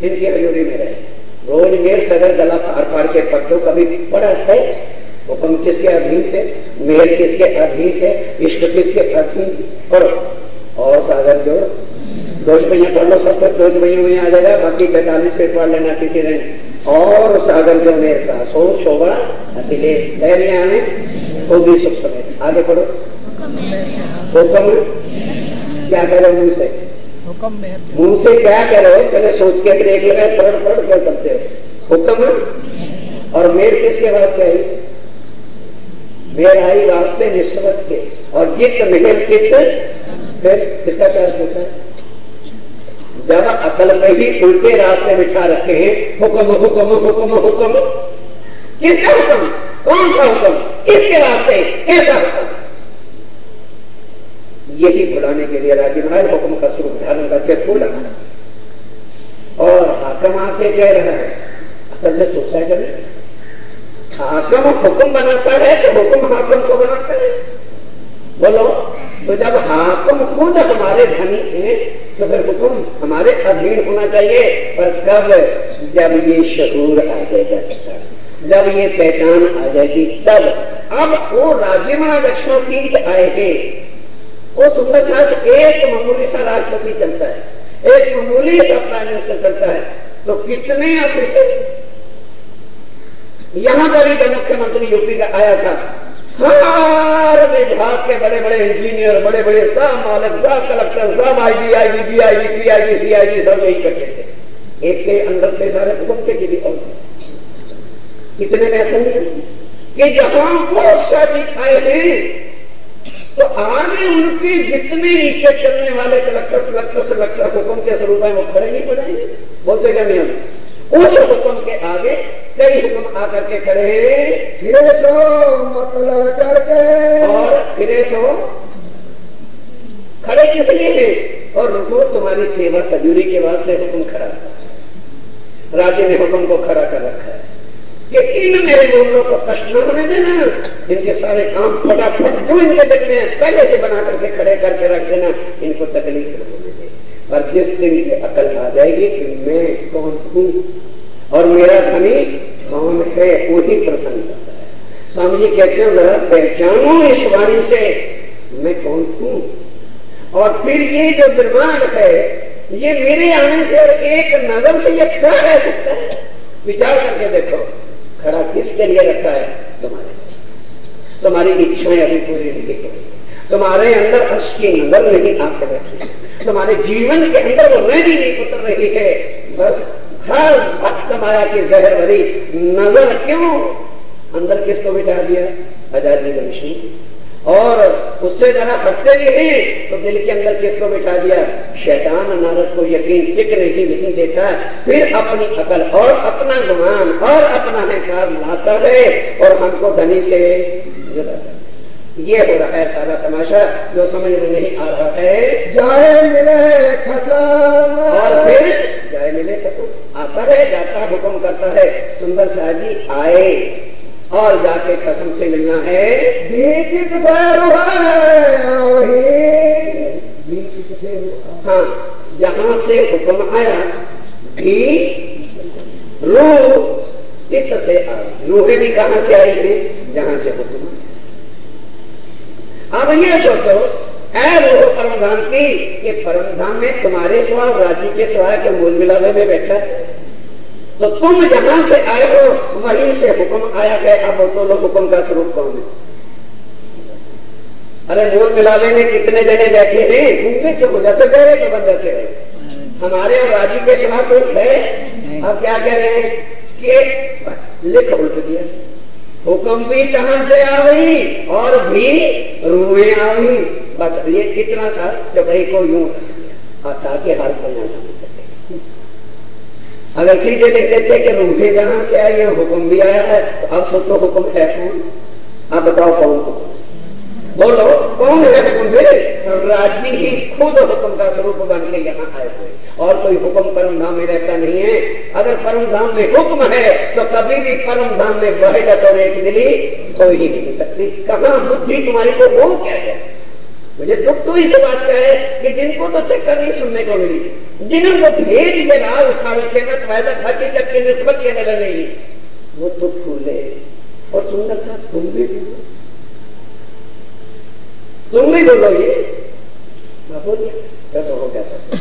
इनकी हजूरी में रहे। रोज मेर सगर गला फाड़ फाड़ के पढ़ो, कभी पढ़ा है हुक्म किसके अधीन से, मेहर किसके अधीन से, इष्ट किसके अधीन, पढ़ो। और सागर जो 2 पहिया पढ़ लो, सब पर 2 पहियों में आ जाएगा, बाकी 45 पे पढ़ लेना किसी दिन। और सागर जो मेरे का सो शोभा अतिले लहरिया में वो भी सुख समय। आगे पढ़ो। हुक्म क्या करो मुंह से, मुंह से क्या करो, पहले सोच के देख लो, पढ़ क्या करते हो। हुक्म और मेर किसके वास्ते आई, मेर आई वास्ते निस्बत के, और जित मेहर किस, फिर किसका क्या होता है। जब अकल में ही उल्टे रास्ते बिठा रखे हैं, हुक्म हुक्म हुक्म हुक्म, किसका हुक्म, कौन सा हुक्म, किसके रास्ते, कैसा हुक्म, यही भुलाने के लिए राज्य महाराज हुक्म का स्वरूप धारण करके फूल और हाकम आके कह रहा है। असल से सोचा करें, हाकम हुक्म बनाता है तो हुक्म हाकम को बनाता है, बोलो। तो जब हाकम खुद हमारे धनी हैं तो फिर हुक्म हमारे अधीन होना चाहिए। पर कब, जब ये शऊर आ जाएगा, जब ये पहचान आ जाएगी तब। अब वो राज्य महाराज लक्ष्मण तीर्थ आए थे, वो सुंदर था, एक मामूली सा राष्ट्रपति चलता है, एक मामूली सा प्राइम मिनिस्टर चलता है, तो कितने ऑफिसर। यहां पर एक मुख्यमंत्री यूपी का आया था, हर विभाग के बड़े बड़े इंजीनियर, बड़े बड़े सब मालिक, सब कलेक्टर, सब आईजी, बीआईजी, पीआईजी, सीआईजी सब यही करते थे। एक के अंदर से सारे हुक्म के किसी और कितने में ऐसा नहीं कि जहां वो शादी आए थे तो आगे उनके जितने नीचे चलने वाले कलेक्टर हुक्म के स्वरूप है वो खड़े नहीं पड़ेंगे, बोलते क्या नियम। उस हुक्म के आगे कई हुक्म आकर के खड़े, फिरे सो मतलब करके, और फिरे सो खड़े किस लिए है, और रुको तुम्हारी सेवा खजूरी के वास्ते हुक्म खड़ा। राजे ने हुक्म को खड़ा कर रखा है कि इन मेरे लोगों को कष्ट न होने देना, इनके सारे काम फटाफट जो इनके दिल में पहले से बना करके खड़े करके रख देना, इनको तकलीफ न होने दे। और जिस दिन की अकल आ जाएगी कि मैं कौन हूं और मेरा धनी कौन है, वही प्रसन्न होता है। स्वामी जी कहते हैं जरा पहचानो इस वाणी से मैं कौन हूं, और फिर ये जो निर्माण है ये मेरे आने से और एक नजर से ये खड़ा रह सकता है। विचार करके देखो, खड़ा किसके लिए रखा है, तुम्हारी इच्छाएं अभी पूरी नहीं करी, तुम्हारे अंदर उसकी नजर नहीं आकर रखी, तुम्हारे जीवन के अंदर वो नदी नहीं उतर रही है, बस हर भक्त माया की जहर भरी नजर। क्यों अंदर किसको बिठा दिया, आजादी का विष्णु, और उससे जरा हटते भी हैं तो दिल के अंदर किसको बिठा दिया, शैतान। नारद को यकीन फिक्र नहीं देता, फिर अपनी अकल और अपना गुमान और अपना अहंकार लाता है और हमको धनी से जुदाता। ये हो रहा है सारा तमाशा जो समझ में नहीं आ रहा है। जाए मिले खसम, और फिर जाए मिले खसम आता है, जाता हुक्म करता है, सुंदर शाह जी आए और जाके खसम से मिलना है। हाँ, जहां से हुक्म आया भी रूह चित्त से आई, रूहें भी कहां से आई थी, जहां से हुक्म। अब ये सोचो है रूह परमधाम की, ये परमधाम में तुम्हारे सिवा राज्य के सिवा के मूल मिलावे में बैठा है, तो तुम जहां से आए हो वहीं से हुक्म आया है। अब तो लोग हुक्म का स्वरूप कौन है, अरे मूल मिलावे में कितने जने बैठे थे, उनके क्यों हो जाते गहरे के बन जाते हैं, हमारे और राज्य के सिवा कोई है। अब क्या कह रहे हैं कि लिख उल्ट दिया, हुक्म भी कहां से आ गई और भी रूहें आ गई, बस ये कितना था जो भाई को यूं ताकि हर कोई ना समझ सके। अगर सीधे लिख देते कि रूहें जहां से आई है हुक्म भी आया है, तो अब सोचो हुक्म है कौन, आप बताओ कौन हुक्म, बोलो कौन है हुक्म। राज्य ही खुद हुक्म का स्वरूप बन के यहाँ आए हुए, और कोई हुक्म परम धाम में रहता नहीं है। अगर परम धाम में हुक्म है तो कभी भी परम धाम में बहेगा तो एक दिली कोई ही नहीं सकती। कहाँ बुद्धि तुम्हारी को बोल क्या है, मुझे दुख तो इस बात का है कि जिनको तो चक्कर नहीं सुनने को मिली, जिनको भेज के ना उठावे के ना फायदा हकीकत के निस्बत के नजर नहीं, वो तो फूले और सुंदरता तुम भी बोलोगे, बोलिए तो हो क्या सकता।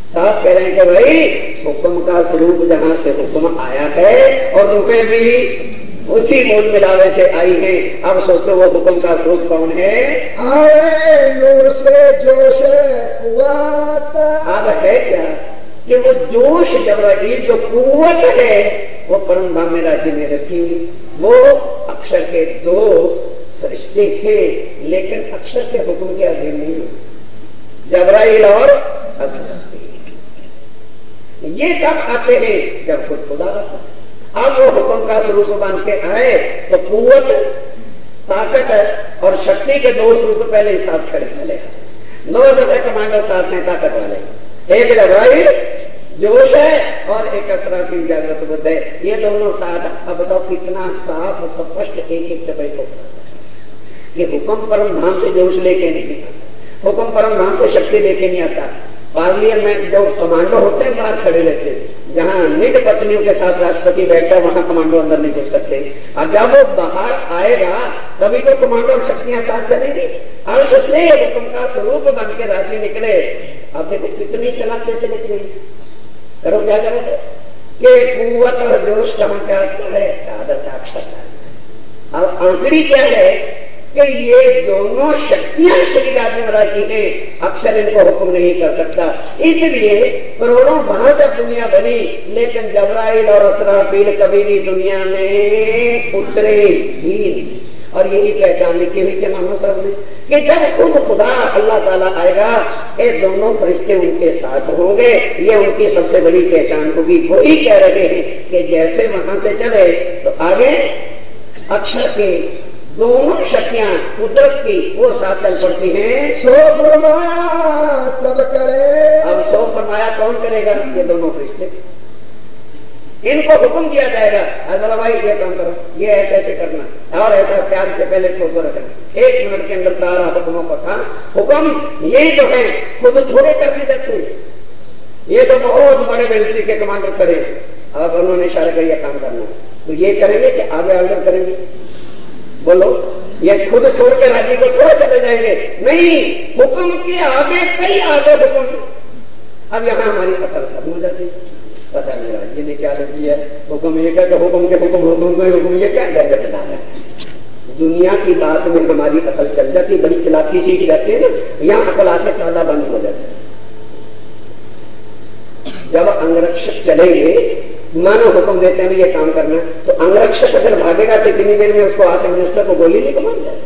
साफ कह रहे हैं कि भाई हुक्म का स्वरूप जहां से हुक्म आया है और रुपए भी उसी मूल मिलावे से आई है। अब सोचो वो हुक्म का स्वरूप कौन है? आए नूर से जोश कुव्वत। अब है क्या कि वो जोश जबराइल जो कुव्वत है वो परम धाम में राज्य में रखी हुई। वो अक्षर के दो फरिश्ते थे लेकिन अक्षर के हुक्म के अधीन नहीं हुए, जबराइल और अक्षर। ये कब आते हैं? जब खुद खुदा आता। अब वो हुक्म का स्वरूप बन के आए तो कुव्वत, ताकत और शक्ति के दो स्वरूप पहले ही साथ खड़े चले। दो दफे कमांडर साथ हैं ताकत वाले, एक जबराइल जोश है और एक असराफील जागृत बुद्ध है। ये दोनों साथ। अब बताओ कितना साफ स्पष्ट एक एक दफे को ये हुक्म परम धाम से जोश लेके नहीं आता, हुक्म परम धाम से शक्ति लेके नहीं आता। पार्लियामेंट जो कमांडो होते हैं बाहर खड़े रहते हैं, जहाँ निज पत्नियों के साथ राष्ट्रपति बैठा वहां कमांडो अंदर नहीं घुस सकते। और जब वो बाहर आएगा तभी तो कमांडो शक्तियां साथ चलेगी। अर्श से हुक्म का स्वरूप बन के राज्य निकले। अब देखो कितनी चलाते से निकले। करो क्या करोगे कि कुव्वत और जोश कहाँ क्या है? आदत अक्षर। अब आंकड़ी क्या है कि ये दोनों शक्तियां शरीर आदमी की है, अक्षर इनको हुक्म नहीं कर सकता। इसलिए करोड़ों बार जब दुनिया बनी लेकिन जबराइल और असराफील कभी भी दुनिया में उतरे ही नहीं। और यही पहचान लिखी हुई के नाम सबने कि जब खुद खुदा अल्लाह ताला आएगा ये दोनों फरिश्ते उनके साथ होंगे। ये उनकी सबसे बड़ी पहचान होगी। वो ही कह रहे हैं कि जैसे वहां से चले तो आगे अक्षर के दोनों शक्तियां कुदरत की वो साथ चल पड़ती हैं। सो फरमाया सब करे। अब सो फरमाया कौन करेगा? ये दोनों फरिश्ते। इनको हुक्म दिया जाएगा, अरे भाई ये काम करो, ये ऐसे ऐसे करना और ऐसा प्यार से पहले छोड़ रखना। 1 मिनट के अंदर सारा हुक्मों का था। हुक्म ये जो है खुद थोड़े कर नहीं सकते, ये तो बहुत बड़े मिलिट्री के कमांडर करे। अब उन्होंने इशारा कर यह काम करना, तो ये करेंगे कि आगे आगे करेंगे? बोलो, ये खुद छोड़ के राज्य को छोड़ चले जाएंगे? नहीं, हुक्म के आगे कई आगे हुक्म। अब यहाँ हमारी फसल खत्म हो जाती, पता नहीं राज्य ने क्या लग दिया। हुक्म ये क्या, हुक्म के हुक्म ये क्या बता है। दुनिया की बात में हमारी अकल चल जाती, बड़ी चलाकी सीख जाती है ना। यहाँ अकल आके ताला बंद हो जाता है। जब अंगरक्षक चलेंगे, मानो हुक्म देते हैं ये काम करना, तो अंगरक्षक अगर भागेगा तो कितनी देर में उसको आते मिनिस्टर को गोली नहीं कमान जाए।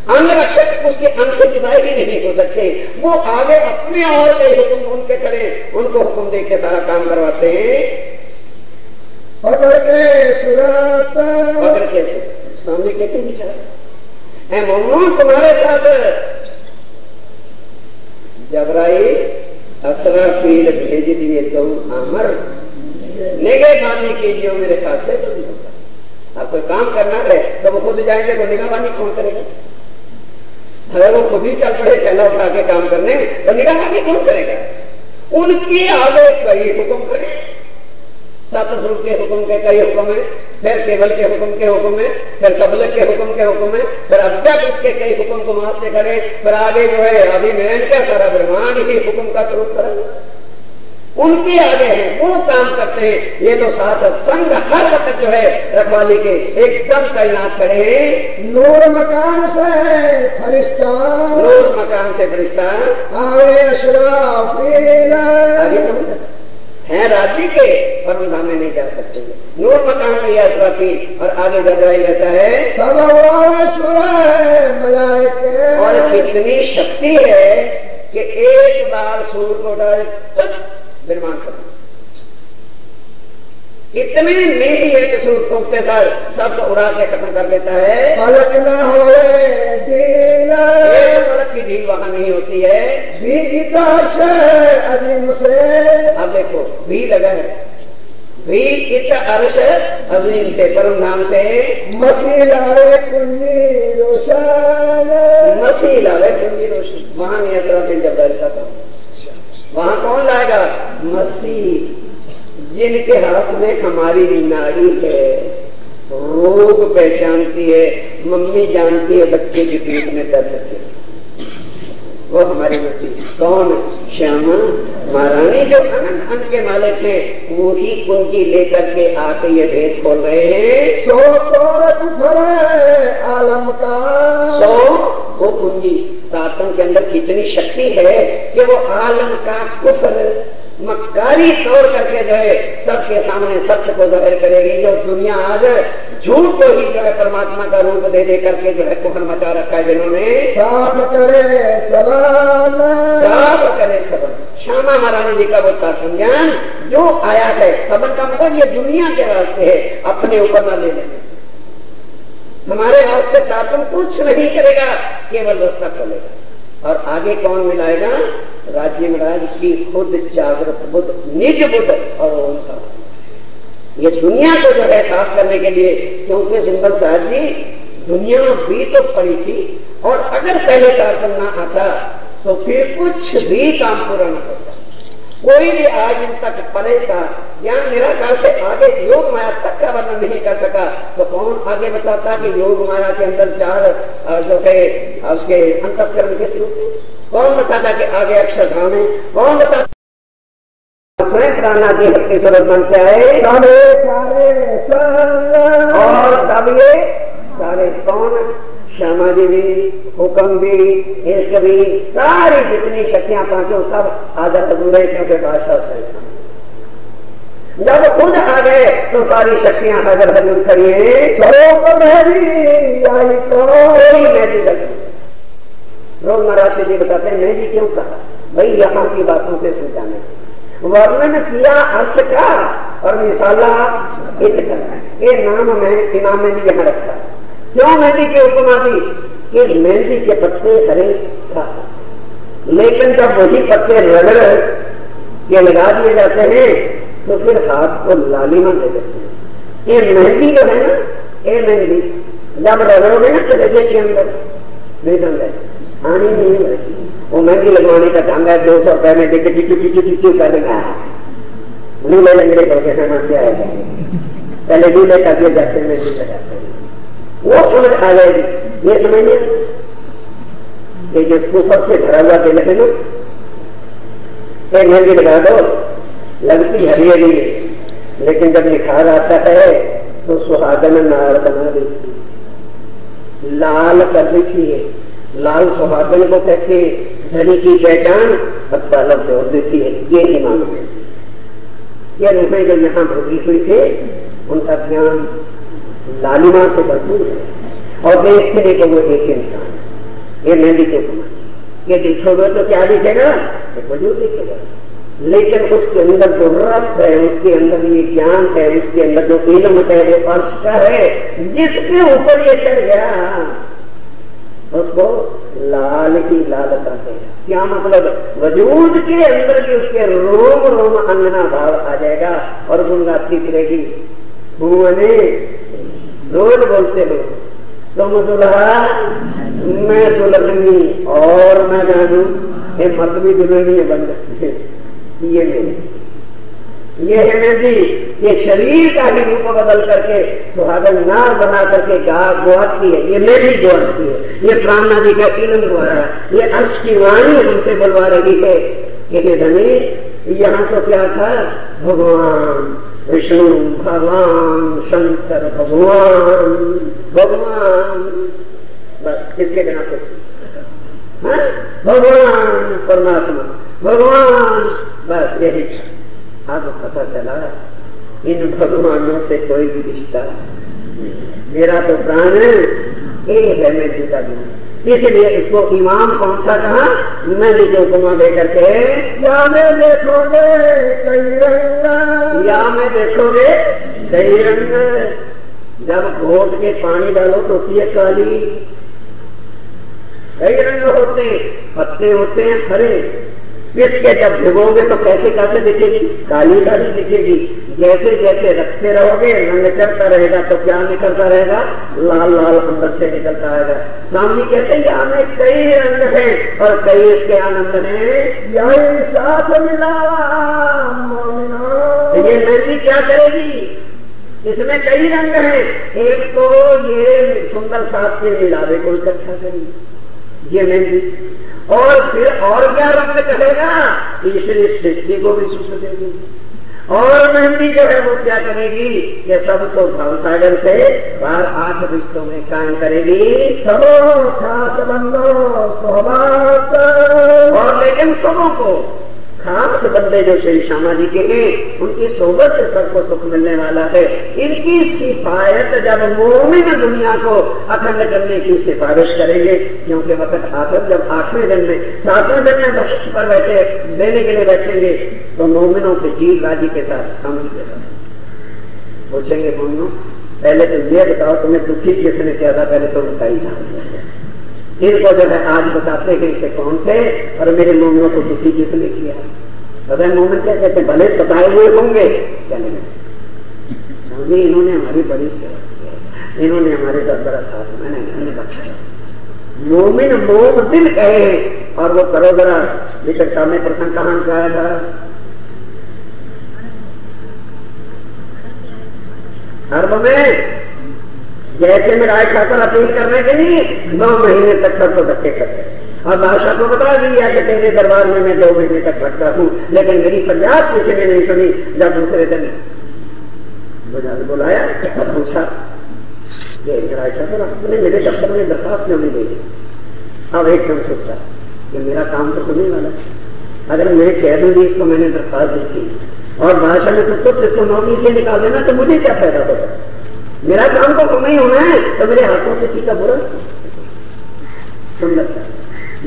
अंगरक्षक उसके अंग से जुदाई ही नहीं हो सकते। वो आगे अपने और कई हुक्म उनके करे, उनको हुक्म दे के सारा काम करवाते हैं। पकड़ के सूरत, पकड़ के सामने कहते हैं मोहम्मद तुम्हारे साथ जबराइल असराफील भेज दिए तो अमर निगहबानी कीजिए मेरे साथ से। आप कोई काम करना है तो वो खुद जाएंगे तो निगहबानी कौन करेगा? अगर वो खुद ही चल पड़े चला उठा के काम करने तो निगहबानी कौन करेगा? उनके आगे कई हुक्म करे, सतस्वरूप के हुक्म के कई हुक्म है, फिर केवल के हुक्म के हुक्म है, फिर सबलक के हुक्म के हुक्म है, फिर अब तक उसके कई हुक्म को मानते करे, फिर आगे जो है अभी मैं क्या सारा ब्रह्मांड ही हुक्म का स्वरूप करेगा। उनके आगे हैं, वो काम करते हैं। ये तो साथ संग हर वक्त जो है रखवाली के एकदम तैनात खड़े। नूर मकान से फरिश्ता, नूर मकान से फरिश्ता आए अशराफील है राज्य के, पर उनधाम में नहीं जा सकते। नूर मकान में यह अशराफील और आगे जबराइल रहता है। सब मलाइके, और कितनी शक्ति है कि एक बार सूर को डाल निर्माण करना। इतनी नीति है कि सूर टूटते साल सब उड़ा के खत्म कर देता है। पलक न होए दीना, पलक की ढील वहां नहीं होती है। अजीम से, अब देखो भी लगा है, भी इत अर्श अजीम से परम नाम से मसीह कुंजी रोशन, मसीह लावे क्योंकि रोशनी वहां नियंत्रण के जब बैठता था वहां कौन लाएगा? मसीह, जिनके हाथ में हमारी नाड़ी है, रोग पहचानती है, मम्मी जानती है बच्चे के पेट में दर्द है, वो हमारे मसीह। कौन? श्यामा महारानी जो अनंत अन्न के मालिक थे, वो ही कुंजी लेकर के आके ये भेद खोल रहे हैं। सो आलम का तो वो कुंजी सातन के अंदर कितनी शक्ति है कि वो आलम का कुफर मक्कारी तोड़ करके जो है सबके सामने सत्य को जाहिर करेगी। जो दुनिया आज झूठ को ही जो है परमात्मा का रूप दे दे करके जो है कुफर मचा रखा है, जिन्होंने साफ करे सबन, साफ करे सबन। श्यामा महारानी जी का वो तात्पर्य ज्ञान जो आया है, सबन का मतलब ये दुनिया के वास्ते है, अपने ऊपर न ले लेने। हमारे वास्ते तात्पर्य कुछ नहीं करेगा, केवल रास्ता खोलेगा। और आगे कौन मिलाएगा? राज्य महाराज की खुद जागृत बुद्ध, निज बुद्ध और उनका। ये दुनिया को जो है साफ करने के लिए, क्योंकि सुंदर साहब जी दुनिया भी तो पड़ी थी, और अगर पहले तात्पर्य ना आता तो फिर कुछ भी काम पूरा न होता। कोई भी आज इन तक परे का ज्ञान मेरा ख्याल से आगे योग माया तक का वर्णन नहीं कर सका, तो कौन आगे बताता कि योग माया के अंदर चार जो है उसके अंतःकरण के स्वरूप? कौन बताता कि आगे अक्षरधाम है? कौन बताता प्राणा की हत्या स्वरूप बन के आए? और तब ये सारे कौन? श्यामा जी भी, हुक्म भी, इश्क भी, सारी जितनी शक्तियां पांचों सब आदर अधूरे क्योंकि बादशाह से जब खुद आ गए तो सारी शक्तियां हाजिर हजूर खड़ी है। रोज महाराज जी बताते हैं, मैं जी क्यों कहा भाई यहाँ की बातों से समझाने, वर्णन किया अर्थ का और मिसाला इसका। ये नाम में इमाम ने भी यहाँ रखा। क्यों मेहंदी की उपमा दी? कि मेहंदी के पत्ते हरे था, लेकिन जब वही पत्ते रगड़ के लगा दिए जाते हैं तो फिर हाथ को लालिमा दे देते हैं। ये मेहंदी जो है ना, ये मेहंदी जब रगड़ोगे ना तो हृदय के अंदर नहीं आनी नहीं रहती। वो मेहंदी लगवाने का ढंग है, 200 रुपए में देखे टिचू कर देना, लूले लंगड़े करके समस्या है। पहले लूले का दिए जाते मेहंदी लगाते हैं, वो समझ आ जाएगी। ये समझिए कि जो कुफर से भरा हुआ दिल है ना, एक मेहंदी लगा दो, लगती हरी, लेकिन जब निखार आता है तो सुहागन नार बना देती, लाल कर देती है। लाल सुहागन को कहते धनी की पहचान तलब जोड़ देती है। ये इमाम है, ये रूपे जो यहाँ भोगी हुई थे उनका ज्ञान लालिमा से भरपूर है, और देखते देखो वो एक इंसान। ये मेहंदी के उपमा, ये देखोगे तो क्या दिखेगा? वजूद दिखेगा, लेकिन उसके अंदर जो रस है, उसके अंदर ये ज्ञान है, उसके अंदर जो इल्म है, वो अर्श का है, जिसके ऊपर ये चढ़ गया उसको लाल की लाल कहते हैं। क्या मतलब? वजूद के अंदर भी उसके रोम रोम अंगना भाव आ जाएगा और गुनगाती फिरेगी। रोज बोलते हो तुम दुल्हा मैं दुल्हनी और मैं जानू, ये मर्द भी दुल्हनी बन सकती है। ये है मेहंदी, ये शरीर का ही रूप बदल करके सुहागन नार बना करके गुआती है। ये मेहंदी गुआती है, ये प्राणा जी का इल्म द्वारा, ये अर्श की वाणी हमसे बुलवा रही है कि धनी यहाँ तो क्या था? भगवान विष्णु, भगवान शंकर, भगवान भगवान, बस किसके बिना कुछ? भगवान परमात्मा, भगवान, बस यही। अब पता चला इन भगवानों से कोई भी रिश्ता, मेरा तो प्राण एक है, मैं जुदा दूं। इसलिए इसको इमाम कौन सा कहा? मैं नीचे उपमा दे करके, या में देखोगे कई रंग, या में देखोगे कई रंग। जब घोट के पानी डालो तो होती है काली, कई रंग होते, पत्ते होते हैं हरे। इसके जब भिगोगे तो कैसे कैसे दिखेगी? काली काली दिखेगी। जैसे जैसे रखते रहोगे रंग चढ़ता रहेगा तो क्या निकलता रहेगा, लाल लाल अंदर से निकलता रहेगा। स्वामी कहते हैं यहाँ में कई रंग है और कई इसके आनंद है, यही साथ मिला ये मेहंदी क्या करेगी, इसमें कई रंग हैं। एक तो ये सुंदर साथ के मिलावे को इकट्ठा करेगी ये मेहंदी, और फिर और क्या रंग करेगा, ईश्वरी सृष्टि को भी सुख देगी। और मेहंदी जो है वो क्या करेगी, ये सबको भव सागर से बाहर 8 रिश्तों में कायम करेगी। सबो खास बंदो सोहबत, और लेकिन सबों को खास बंदे जो श्री श्यामा जी के हैं उनकी सोबत से सबको सुख मिलने वाला है। इनकी सिफायत जब मोमिन दुनिया को अखंड करने की सिफारिश करेंगे, क्योंकि वक्त आखिर जब 8वें दिन में 7वें दिन में बख्श पर बैठे देने के लिए बैठेंगे तो मोमिनों के जीव राजी के साथ समझ के साथ पूछेंगे, मोमिनों पहले तो ये बताओ तुम्हें दुखी किसने किया था, पहले तो उनका ही जान। इनको जो है आज बताते हैं कि कौन थे और मेरे मोमिनों को दुखी किसने किया। पता है मोमिन क्या कहते हैं, भले सताए हुए होंगे चलेंगे, इन्होंने हमारी बड़ी सेवा की, इन्होंने हमारे 10 बड़ा साथ मैंने इन्हें बख्शा। मोमिन मोमिन कहे और वो करो जरा लेकर सामने प्रसंग कहां गाया था, अर्ब में जैसे में राय खाकर अपील करने के लिए 9 महीने तक सबको धक्के करते, और बादशाह को बता दिया कि तेरे दरबार में मैं 2 महीने तक भटका हूँ, लेकिन मेरी फरियाद किसी ने नहीं सुनी। जब दूसरे दिन बुलाया पूछा राय ठाकुर आपने मेरे दफ्तर में दरखास्त क्यों नहीं दी। अब एकदम सोचा कि मेरा काम तो होने वाला, अगर मैं कह दूंगी इसको मैंने दरखास्त दी थी और बादशाह ने कुछ इसको नौकरी से निकाल देना तो मुझे क्या फायदा होगा, मेरा काम तो नहीं होना है, तो मेरे हाथों किसी का बुरा। सुंदरता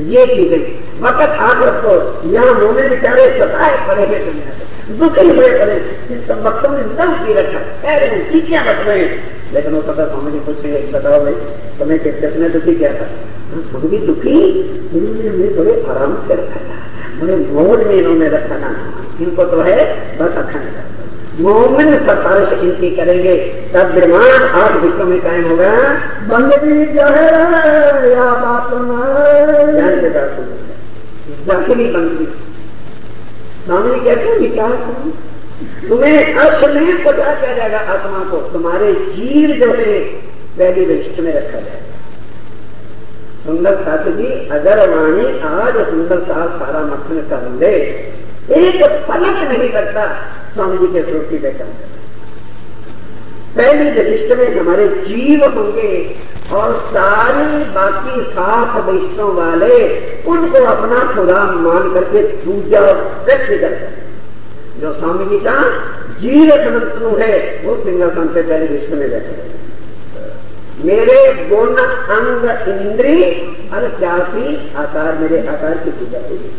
ये चीजें वक्त आप रखो, यहाँ मोने बेचारे सताए पड़े हुए दुखी हुए पड़े, इन वक्तों में दम पी रखा, कह रहे हैं चीखियां बच रहे हैं, लेकिन वो पता समझ पूछे बताओ भाई तुम्हें किसने दुखी किया था, खुद भी दुखी, इन्होंने बड़े आराम से रखा था, बड़े मोड़ में इन्होंने रखा था, इनको तो है बस अखंड मोमिन सिफारिश इनकी करेंगे तब विमान 8 विश्वों में कायम होगा। बंदगी जो है या बात दाखिली बंदगी। स्वामी कहते हैं विचार करो, तुम्हें अर्श में पता किया जाएगा आत्मा को, तुम्हारे जीव जो है पहली दृष्टि में रखा जाएगा। सुंदर साथ जी अगर वाणी आज सुंदर सारा मक्खन कर दे, एक पलक नहीं लगता स्वामी जी के स्वरूप की पहचान। पहली दृष्टि में हमारे जीव होंगे और सारी बाकी 7 वैष्णव वाले उनको अपना खुदा मान करके पूजा व्यक्त करते हैं। जो स्वामी जी का जीव संतनु है वो सिंहासन से पहली दृष्टि में बैठे, मेरे गुण अंग इंद्री और 84 आकार मेरे आकार की पूजा होगी।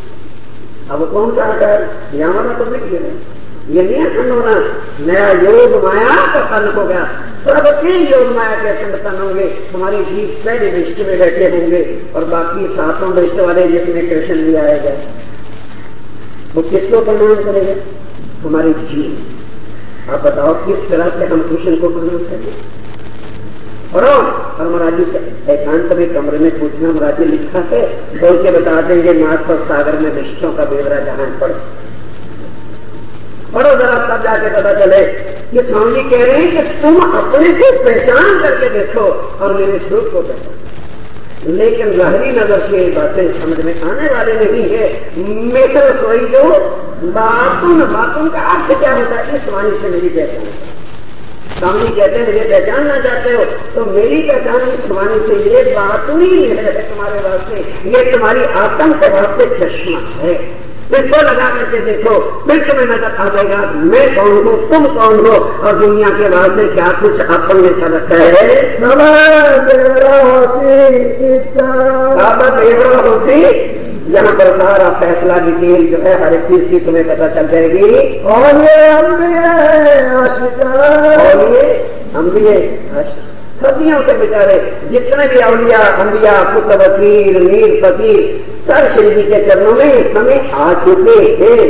अब कौन सा आकार यहाँ वाला तो मिल गया, ये नहीं अखंड होना, नया योग माया का तन हो गया, सबके योग माया के अखंड तन होंगे, हमारी जीव पहले दृष्टि में बैठे होंगे और बाकी 7 दृष्टि वाले जिसमें कृष्ण भी आएगा वो किसको प्रणाम करेगा, हमारी जीव। आप बताओ किस तरह से हम कृष्ण को प्रणाम करेंगे। और महाराज जी एकांत में कमरे में पूछना, महाराज जी लिखा है बोल के बता देंगे, मार्फत सागर में दृष्टियों का बेवरा जहां पढ़ो जरा, तब जाके पता चले कि स्वामी जी कह रहे हैं कि तुम अपने को पहचान करके देखो और मेरे स्वरूप को पहचान। लेकिन लहरी नजर से बातें समझ में आने वाले नहीं है। मेरे सोई जो बातों का अर्थ क्या होता है, इस वाणी से मेरी पहचान। स्वामी कहते हैं मुझे पहचानना चाहते हो तो मेरी पहचान इस वाणी से ये बात ही है तुम्हारे वास्ते, ये तुम्हारी आत्म के वास्ते चश्मा है, इसको लगा करके देखो, फिर तुम्हें नजर आ जाएगा मैं कौन हूँ, तुम कौन हो और दुनिया के वास्ते क्या कुछ अपन ने कर रखा है। यहाँ पर सारा फैसला डिटेल जो है हर एक चीज की तुम्हें पता चल जाएगी। और ये सदियों से बेचारे जितने भी अवलिया अंबिया कुतुब फकीर मीर फकीर सर श्री जी के चरणों में इस समय आ चुके हैं।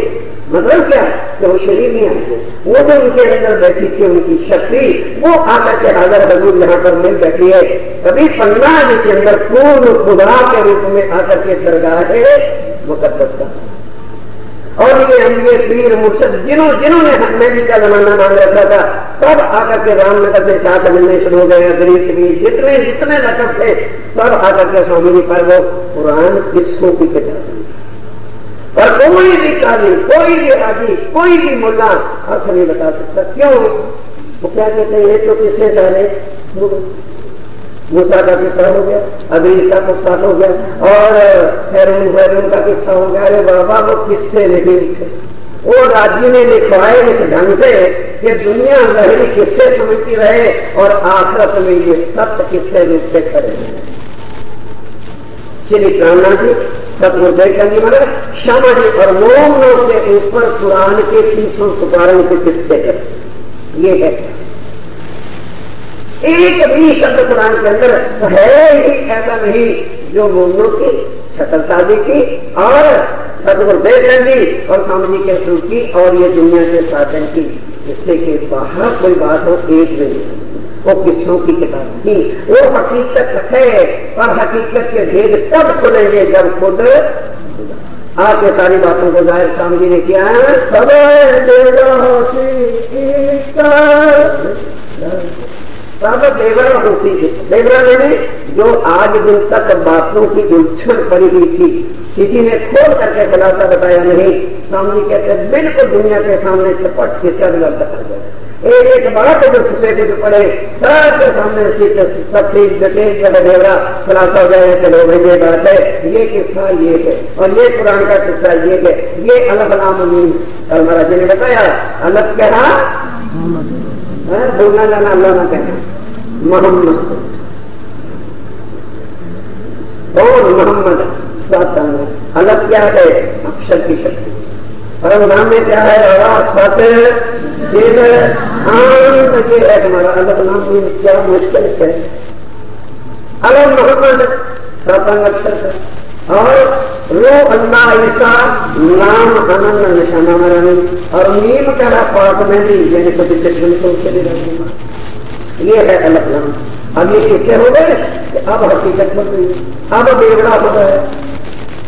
मतलब क्या कि वो शरीर नहीं आते, वो जो उनके अंदर बैठी थी उनकी शक्ति वो आकर के हाजर हजूर यहाँ पर मिल बैठी है। कभी पन्ना जिसके अंदर पूर्ण खुदा के रूप में आकर के दरगाह है मुकद्दस का। और ये हम ये पीर मुर्शद जिन्होंने हमें का जमाना मांग रखा था सब आकर के रामनगर से साथ मिलने शुरू हो गए। गरीब भी जितने लकब थे सब आकर के स्वामी जी पर वो कुरान किसको की किताब और कोई भी काजी, कोई भी हाजी, कोई भी मुल्ला अर्थ नहीं बता सकता। क्यों? वो क्या कहते हैं, ये तो किससे जाने, मूसा का किस्सा हो गया, अबीर का किस्सा हो गया और फैरून का किस्सा हो गया। अरे बाबा वो किससे नहीं लिखे, वो राज्य ने लिखवाए इस ढंग से कि दुनिया लहरी किससे समझती रहे और आखिरत में ये सत्य किससे रूप से खड़े। श्री प्राणनाथ जी सतगुरुदेव महाराज श्यामा जी और मोम के ऊपर कुरान के 300 सुपारों के किस्से है। ये है एक भी शब्द कुरान के अंदर है ही ऐसा नहीं जो मोमनों की छतरसाजी की और सतगुरुदेव जी और स्वामी जी के शुरू की और ये दुनिया के साधन की, जिससे के बाहर कोई बात हो एक नहीं। वो किस्सों की किताब थी, वो हकीकत है और हकीकत के भेद तब खुलेंगे जब खुद आपके सारी बातों को जाहिर स्वामी जी ने किया है। देवरा ने जो आज दिन तक बातों की उलझन पड़ी हुई थी किसी ने खोल करके खुलासा बताया नहीं। स्वामी जी कहते बिल्कुल दुनिया के सामने चपट के कर गया। एक बात जो खुशे कुछ पड़े सबके सामने उसकी तफसील डिटेल जो देवरा खुलासा हो जाए। चलो भाई ये बात है, ये किस्सा ये है और ये कुरान का किस्सा ये है। ये अल्लाह कल महाराज जी ने बताया अल्लाह क्या रहा बोलना जाना अल्लाह ना कहना मोहम्मद और मोहम्मद अलग क्या है अक्षर की शक्ति और नाम में क्या है है हमारा अलग नाम में क्या मुश्किल है। अलग मोहम्मद सतंग अक्षर है और रो अल्लाह ईसा नाम आनंद निशाना मरानी और नीम का पाक में भी यानी कभी ये है अलग नाम। अब ये किससे हो गए, अब हकीकत बन गई, अब बेगड़ा हो गया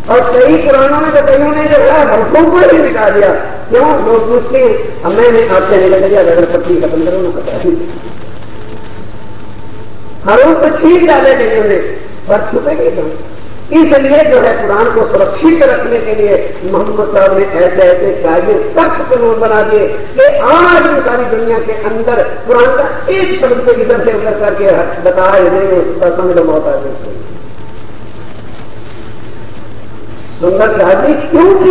और कई पुराणों में कईयों ने जो है हमको को ही मिटा दिया। क्यों? लोग पूछते अब मैंने आपसे नहीं लगा अगर पत्नी खत्म करो ना पता ही हरों को छीन डाले कईयों ने पर छुपेगी क्यों। इसलिए जो है कुरान को सुरक्षित रखने के लिए मोहम्मद साहब ने ऐसे ऐसे कायदे सख्त कानून बना दिए कि आज भी सारी दुनिया के अंदर कुरान का एक शब्द को इधर से उधर करके बताया नहीं उसका समझ मौत आ गई। सुंदर शादी क्योंकि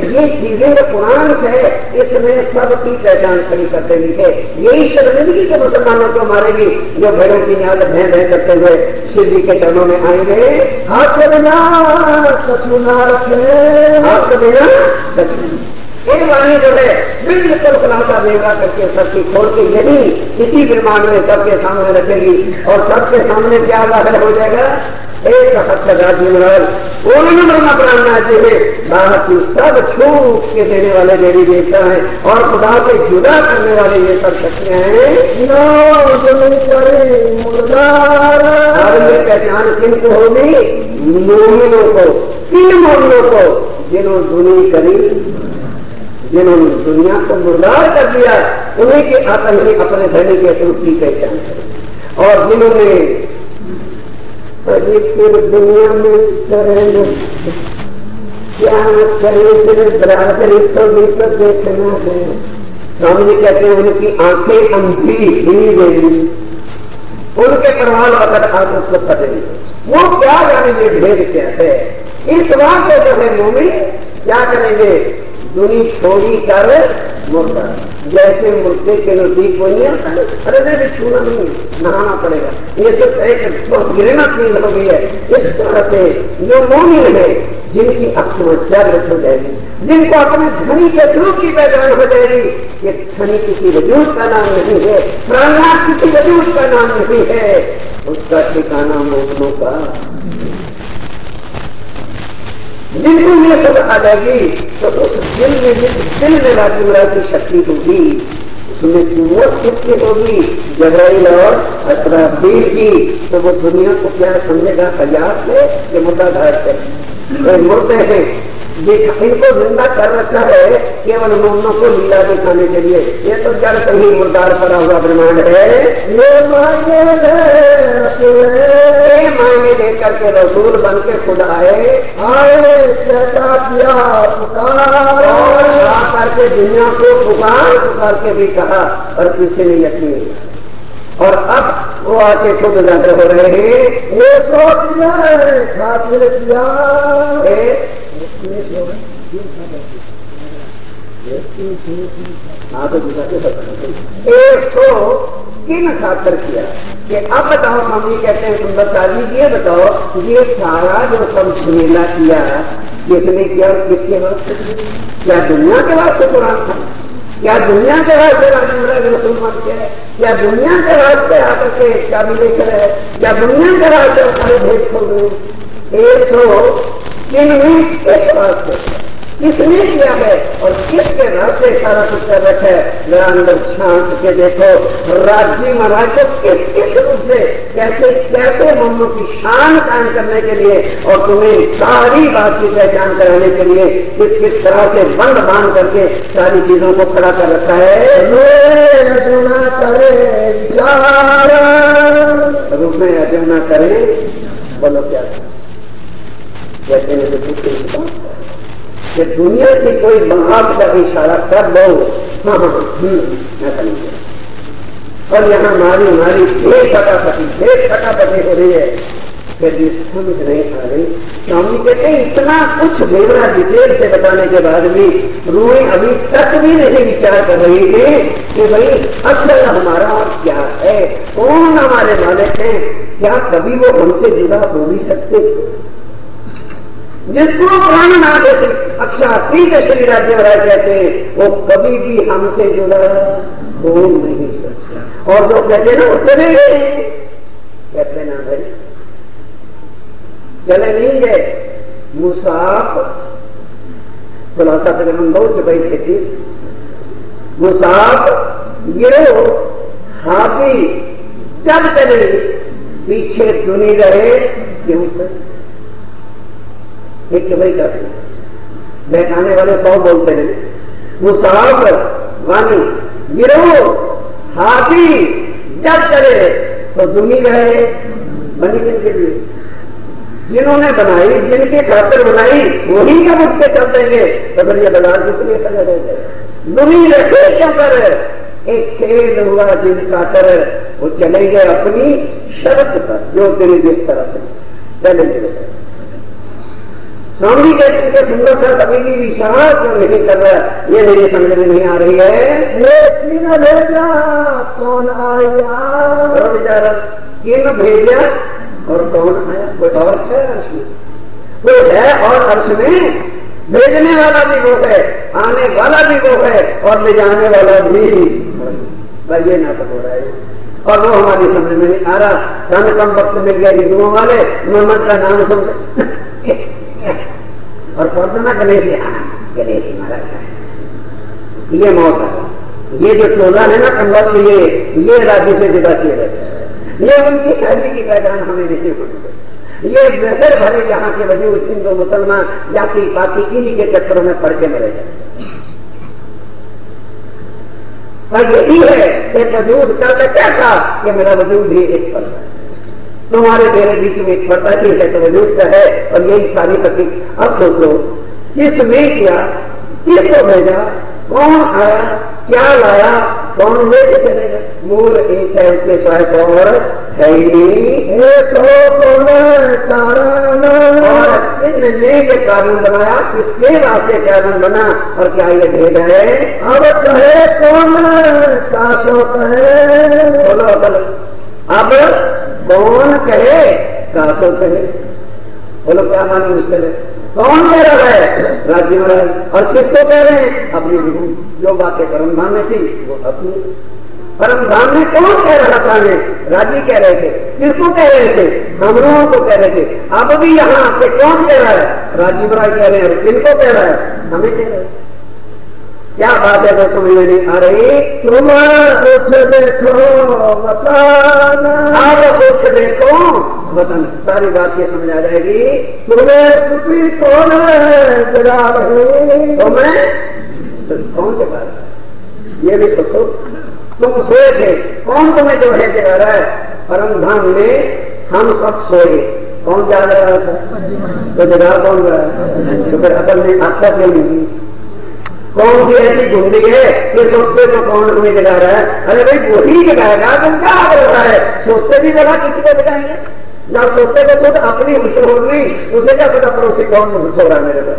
ये चीजें जो कुरान है इसमें सबकी पहचान खड़ी कर देनी है। यही शर्मिंदगी के मुसलमानों को मारेगी जो भेड़ों की न्याद भय भय करते हुए शिव जी के चरणों में आएंगे। आपके बिना कछुना रखे, आपके बिना ये वाणी जो है बिल्कुल खुलासा देगा करके सबकी खोल के यही इसी विमान में सबके सामने रखेगी और सबके सामने क्या जाहिर हो जाएगा। एक राज्य उन्होंने प्राणनाथ जी में बाकी सब छूट के देने वाले देवी देवता है और खुदा से जुदा करने वाले ये सब शक्तियां हैं। पहचान किनको होगी? मोमिनों को, तीन मोमिनों को जिन्होंने दुनी करी, जिन्होंने दुनिया को मुर्दार कर दिया उन्हीं के आतंक ने अपने धनी के स्वरूप की पहचान करी और जिन्होंने अभी फिर दुनिया में करें क्या करें फिर बराबरी तो भी तो देखना है। स्वामी जी कहते हैं उनकी आंखें अंधी ही गई, उनके प्रभाव अगर आप उसको पढ़ेंगे वो क्या जानेंगे भेद क्या है। इस बात को जो है मोमिन क्या करेंगे, दुनी छोड़ी कर मुर्दा जैसे मुर्दे के नजदीक को नहीं आता है। अरे नहीं छूना नहीं नहाना पड़ेगा, ये सिर्फ एक गिरना चीज हो गई है। इस तरह से जो मोमिन है जिनकी आत्मा जागृत हो जाएगी, जिनको अपने धनी के रूप की पहचान हो जाएगी। ये धनी किसी वजूद का नाम नहीं है, प्राणनाथ किसी वजूद का नाम नहीं है, उसका ठिकाना मोमिनों का जिनको ये सब आ जाएगी तो उस दिल में राजकुमार की शक्ति होगी, उसमें कुव्वत कितनी होगी जबराइल और असराफील की, तो वो दुनिया को क्या समझेगा? हजात है कि मुर्दाघाट है, मुर्दे हैं। इनको जिंदा कर रखा है केवल मोहनों को लीला दिखाने के लिए। ये तो जड़ कहीं मुर्दार पड़ा हुआ ब्रह्मांड है। ये मांगे लेकर के रसूल बन के खुद आए करके दुनिया को पुकार के भी कहा और किसी ने यकीन किया। और अब वो आके खुद नजर हो रहे हैं। ये सोच खातिर किया किन खातर किया कि अब बताओ, स्वामी कहते हैं तुम बता दीजिए, ये बताओ ये सारा जो सब सुनेला किया किसने किया और किसके वास्ते? क्या दुनिया के वास्ते कुरान था? क्या दुनिया के वास्ते मुसलमान किया है? क्या दुनिया के वास्ते आकर के क्या भी लेकर है? क्या दुनिया के वास्ते सारे भेद खोल रहे? एक सौ किस वास्ते किसने किया है और किसके रास्ते सारा कुछ कर रखा है? मेरा अंदर छांट के देखो, राज्य महाराज को किस रूप से कैसे कैसे मम्मों की शान कायम करने के लिए और तुम्हें सारी बात की पहचान कराने के लिए किस किस तरह से बंद बांध करके सारी चीजों को खड़ा कर रखा है। रूप में अजय न करे, बोलो क्या कहते हैं कि दुनिया की कोई बात का इशारा कर दो, हाँ ऐसा नहीं है। और यहाँ मारी फटाफटी हो रही है, फिर भी समझ नहीं आ रही। स्वामी कहते हैं इतना कुछ बेवड़ा डिटेल से बताने के बाद भी रूहें अभी तक भी नहीं विचार कर रही थी कि भाई असल हमारा क्या है, कौन हमारे मालिक हैं, क्या कभी वो हमसे जुड़ा हो भी सकते? जिसको प्राण ना दे अक्षातीत श्री राज्य महाराज कहते हैं वो कभी भी हमसे जुड़ा हो नहीं सकता। और जो कहते ना वो चले गए, कहते ना भाई चले नहीं गए। मुसाफ खुलासा तकरीबन बहुत बैठे थी। मुसाफ गिरो हाथी जब चले पीछे सुनी रहे क्यों कर एक वही करते बैठाने वाले 100 बोलते हैं। मुसाफिर वानी गिरो हाथी जब करे तो दुनी रहे बनी किनके लिए? जिन्होंने बनाई, जिनके खातिर बनाई वही का मुझ पे चल देंगे तो फिर ये बाजार किस लिए सजा देंगे? दुनी रखे क्या कर एक खेल हुआ जिनका कर वो चलेंगे अपनी शर्त पर, जो तेरी जिस तरह से चलेंगे। स्वामी कहते हैं सुंदर सा कभी भी विश्वास क्यों नहीं कर रहा, ये मेरी समझ में नहीं आ रही है। ये किन भेजा कौन आया, बेचारा किन भेजा और कौन आया? कोई और है अर्श में, कोई है और अर्श में भेजने वाला भी वो है, आने वाला भी वो है और ले जाने वाला भी। ये नाटक हो रहा है और वो हमारी समझ में नहीं आ रहा। कम कम वक्त में गया हिंदुओं वाले मोहम्मद का नाम समझे और प्रार्थना गणेश महाराज ये मौत है। ये जो चोला है ना कंबल ये राज्य से जुदा किए रहते हैं, ये उनकी शादी की पहचान हमें नहीं होती। ये बेहतर भरे जहां के वजूद हिंदू मुसलमान जाति पाति इन्हीं के चक्करों में पड़ के मरे जाते। और यही है कि वजूद करता क्या था कि मेरा वजूद ही एक पल है, तुम्हारे मेरे बीच में एक पड़ता ही है तो वजूद का है। और यही सारी हकीकत। अब सोचो किसमें किया, किसको भेजा, कौन आया, क्या लाया, कौन लेके चलेगा? मूल एक है, उसके सिवाय तो और है ही नहीं। किसने ये कानून बनाया, किसके वास्ते कानून बना और क्या ये भेद है? अब कहे कौन सासों कहे, बोलो बोलो अब कौन कहे कासो कहे, बोलो क्या मालूम मुश्किल है। कौन कह रहा है? राज्य महाराज। और किसको कह रहे हैं? अपनी जो बातें करो मानने थी वो अपनी। परम धाम में कौन कह रहा था? राजी कह रहे थे। किसको कह रहे थे? हम लोगों को कह रहे थे। अब भी यहाँ पे कौन कह रहा है? राजीव राय कह रहे हैं। किनको कह रहा है? हमें कह रहे हैं। क्या बात है तो समझ में नहीं आ रही। तुम कुछ देखो बताना, आप कुछ देखो बताना, सारी बात ये समझ आ जाएगी। तुम्हें सुखी कौन जगा रही? तुम्हें कौन जगा रहा है? ये भी सोचो। तुम सोए थे, कौन तुम्हें जो है जगा रहा है? परम धाम में हम सब सोए, कौन जाग रहा था? तो जगा कौन रहा है? तो फिर अकल में आपका क्यों नहीं? कौन सी ऐसी गुंडी है कि सोचते तो कौन तुम्हें जगा रहा है? अरे भाई वही जगाएगा, तुम क्या कर रहा है? सोचते भी जगा किसी को जगाएंगे? जब सोचते तो खुद अपनी खुश होगी, उसे क्या पता पड़ोसी कौन खुश हो रहा है मेरे पर?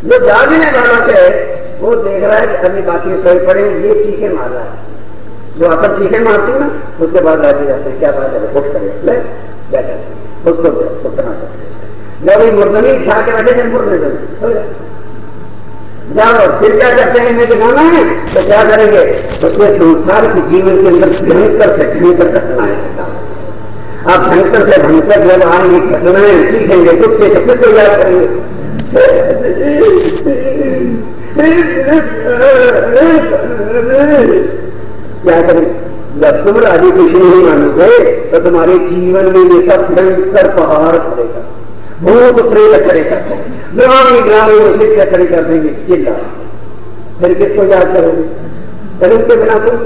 जो जागने वाला है वो देख रहा है कि अभी बाकी सोए पड़े, ये चीखें मार रहा है। जो अपन चीखें मारती ना उसके बाद राजी जाते हैं, क्या बात है खुश करे ले बैठा उसको करना सकते। जब मुर्दनी खा के बैठे थे मुर्दे जाओ, फिर क्या करते हैं? मैं दिखाना है तो क्या करेंगे? उसमें संसार के जीवन के अंदर भयंकर से भयंकर घटनाएं हैं। आप भयंकर से भयंकर जब आएंगे घटनाएं सीखेंगे, कुछ से किसको याद करेंगे? क्या करें? जब तुम राजी खुशी नहीं मानोगे तो तुम्हारे जीवन में ये सब भयंकर पहाड़ पड़ेगा, भूत प्रेत खड़े कर देंगे, ग्रामीण ग्रामीण शिक्षा खड़े कर देंगे, चिल्ला। फिर किसको याद करोगे? फिर उसके बिना कुछ।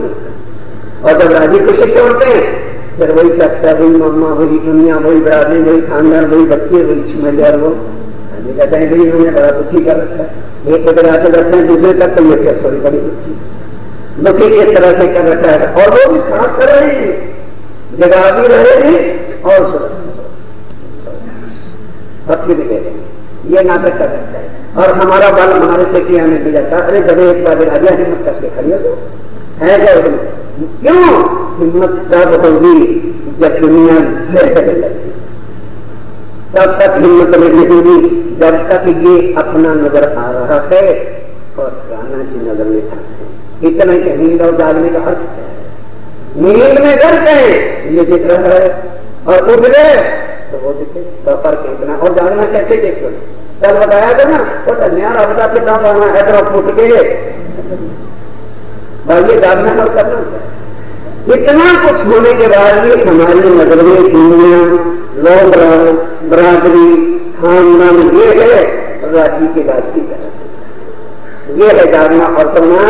और जब राजी खुशी छोड़ते हैं फिर वही चाचा, वही मम्मा, वही दुनिया, वही बरादरी, वही खानदान, वही बच्चे, वही छिमेदार। वो कहते हैं भाई उन्होंने बड़ा दुखी कर रखा है, एक वगैरह आते रहते हैं, दूसरे तक तो ये क्या सॉरी बड़ी दुखी इस तरह से कर रखा है। और वो भी खास कर रहे हैं, जगा भी रहे हैं और भी दे रहे हैं। ये नाटक कर सकता है और हमारा बल हमारे से किया नहीं जाता। अरे जब एक बार राजा हिम्मत करके खड़ी हो तो है क्या? क्यों हिम्मत तब होगी जब दुनिया लगती, तब तक हिम्मत नहीं होगी जब तक ये अपना नजर आ रहा है और राना की नजर में था। इतना ही नींद और जागने का अर्थ है। नींद में डर गए ये दिख रहा है और उठ गए तो वो दिखे तो फर्क इतना। और जागना कैसे देखो? कल बताया था ना वो न्यारा बता कितना पाना है तो फूट के ये जागना और करना। इतना कुछ होने के बाद भी हमारी नजर में दुनिया, लोग, बरादरी, खानदान ये है राजी के बाद की तरह। ये है जागना और सुनना।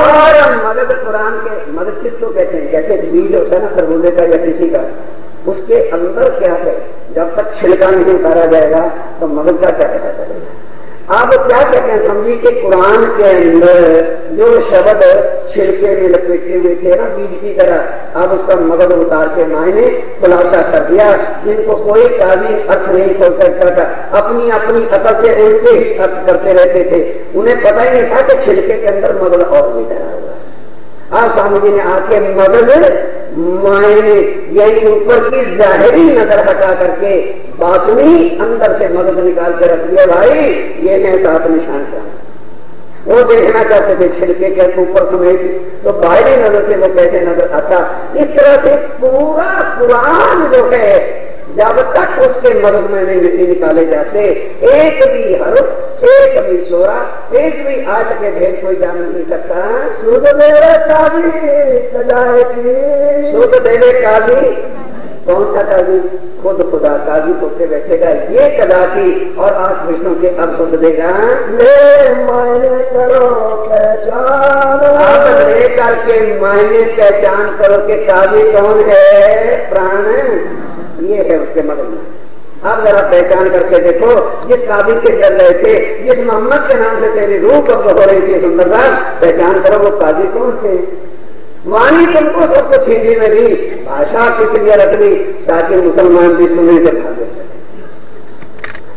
और मदद कुरान के मदद किसको कहते हैं? जैसे बीज होता है ना खरबूजे का या किसी का, उसके अंदर क्या है? जब तक छिलका नहीं उतारा जाएगा तो मदद का क्या पता चलेगा? आप क्या कहते हैं? समझिए कि कुरान के अंदर जो शब्द छिलके में लपेटे हुए थे ना बीज की तरह, अब उसका मगज उतार के मायने खुलासा कर दिया, जिनको कोई काबिल अर्थ नहीं खोल सकता था। अपनी अपनी अकल से उनके अर्थ करते रहते थे, उन्हें पता ही नहीं था कि छिलके के अंदर मगज और भी डरा हुआ। आप स्वामी जी ने आके मगज मायने यही ऊपर की जाहिरी नजर हटा करके बातनी अंदर से मगज निकाल के रख दिया। भाई ये है सात निशान का। वो देखना चाहते थे छिलके के ऊपर समेत, तो बाहरी नजर से वो कैसे नजर आता। इस तरह से पूरा कुरान जो है जब तक उसके मगज में नहीं निकाले जाते, एक भी हर्फ, एक भी सोरा, एक भी आज के भेद कोई जान नहीं सकता। सूद देवे काजी सूद देवे काजी, कौन सा काजी? खुद खुदा काजी कुत्ते बैठेगा ये कदा की और आज विष्णु के अब शुद्ध देगा। ले मायने करो पहचान, अब ले करके मायने पहचान करो कि काजी कौन है? प्राण ये है उसके मगज में। आप जरा पहचान करके देखो, जिस काबिल से चल रहे थे, जिस मोहम्मद के नाम से तेरी रूह कब्ज हो रही थी सुंदरता, पहचान करो वो काजी कौन थे। वाणी तुमको सब कुछ हिंदी में दी, भाषा किस लिए रख दी ताकि मुसलमान भी सुने के भागे सके।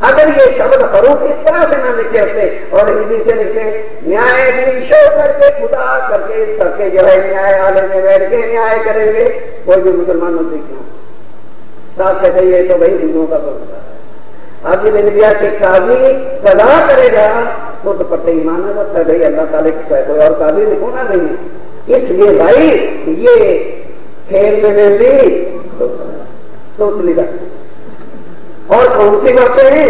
अगर ये शब्द हरूफ इस तरह से ना लिखे उससे और हिंदी से लिखे न्यायाधीशों करके खुदा करके जो है न्यायालय में बैठ के न्याय करेंगे, कोई भी मुसलमान नहीं क्यों साफ कहते ये तो भाई हिंदुओं का बंदा है। अब इंडिया के काजी सदा करेगा खुद पर ईमान रखता है भाई अल्लाह ताला की कोई और काबिल होना नहीं है। इसलिए भाई ये खेल में भी सोच ली बात। और कौन सी बातें हैं?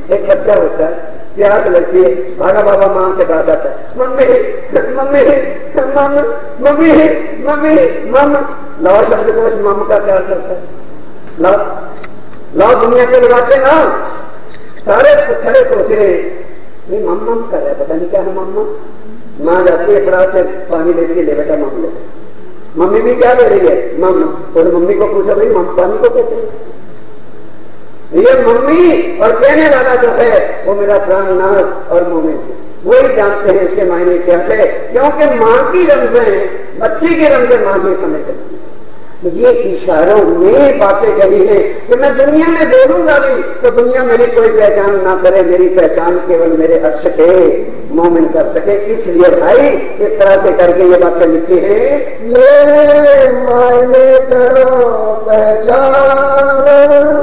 एक बच्चा होता है, प्यास लगती है, भागा बाबा मां के पास आता है, mummy mummy mummy mummy mummy mummy. लाओ शब्द को इस मम का क्या करता है? लाओ दुनिया के लगाते ना सारे खड़े सोच रहे ये मम्मा कर रहा है, पता नहीं क्या है मम्मा। माँ जाती है बड़ा से पानी लेती ले बेटा मम ले। मम्मी भी क्या ले रही है? मम। और मम्मी को पूछा भाई मम पानी को कहते हैं? ये मम्मी और कहने वाला जो है वो मेरा प्राणनाथ और मोमिन वही जानते हैं इसके मायने क्या है। क्योंकि मां की रमज़ें बच्चे की रमज़ें मां नहीं समझ सकती। ये इशारों में बातें कही है कि मैं दुनिया में बोलूंगा भी तो दुनिया मेरी कोई पहचान ना करे, मेरी पहचान केवल मेरे अक्ष के मोमिन कर सके। इसलिए भाई इस तरह से करके ये बातें लिखी है, ले मायने करो पहचान,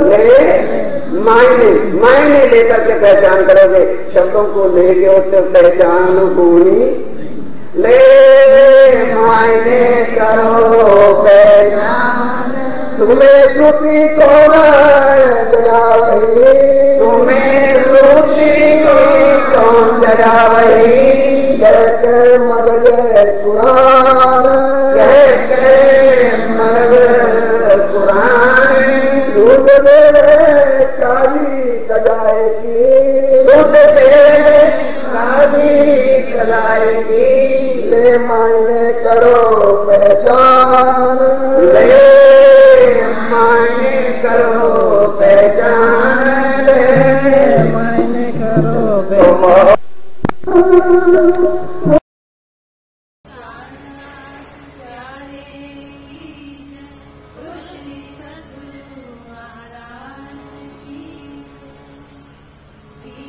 ले मायने लेकर के पहचान करोगे। शब्दों को लेके तो पहचान हुई, ले मायने करो पहचान, तुम्हें श्रुति को जगा वही, तुम्हें श्रुति कौन जगा वही, कहते मगज कुरान, कहते मगज कुरान, दूध दे काली सजाएगी, दूध दे काली सजाएगी, ले मायने करो पहचान, ले मायने करो पहचान, ले मायने करो पहचान। महाराज की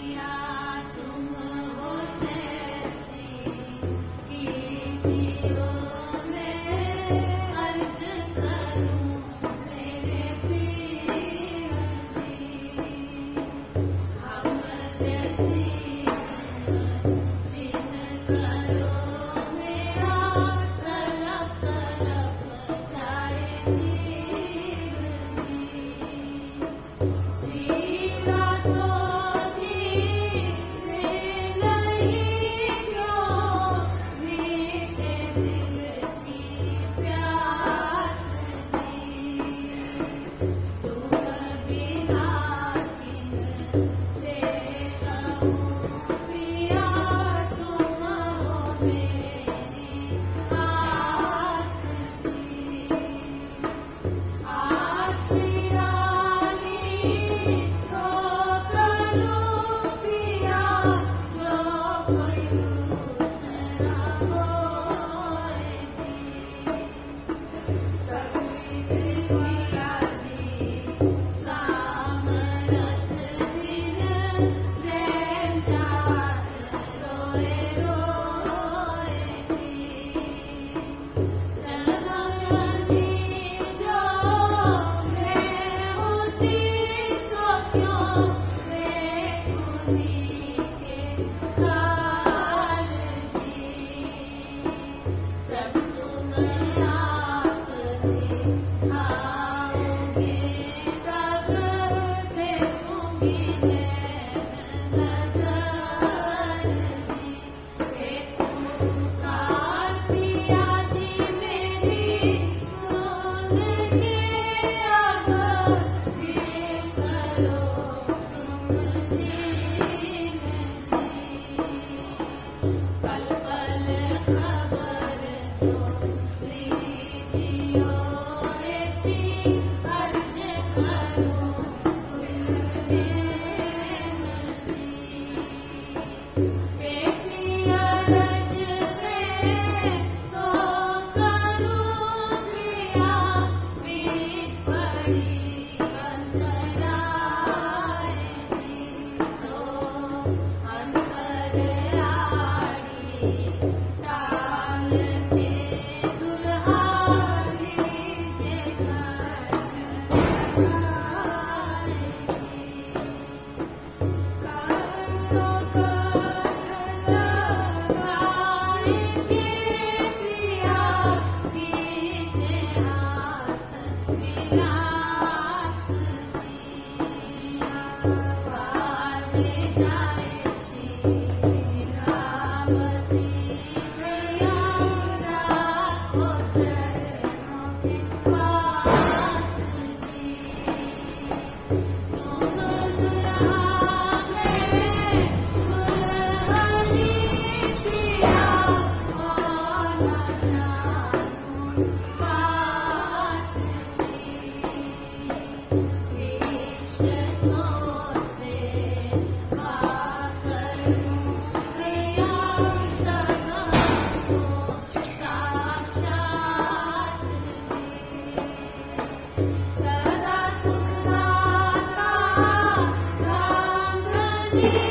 है।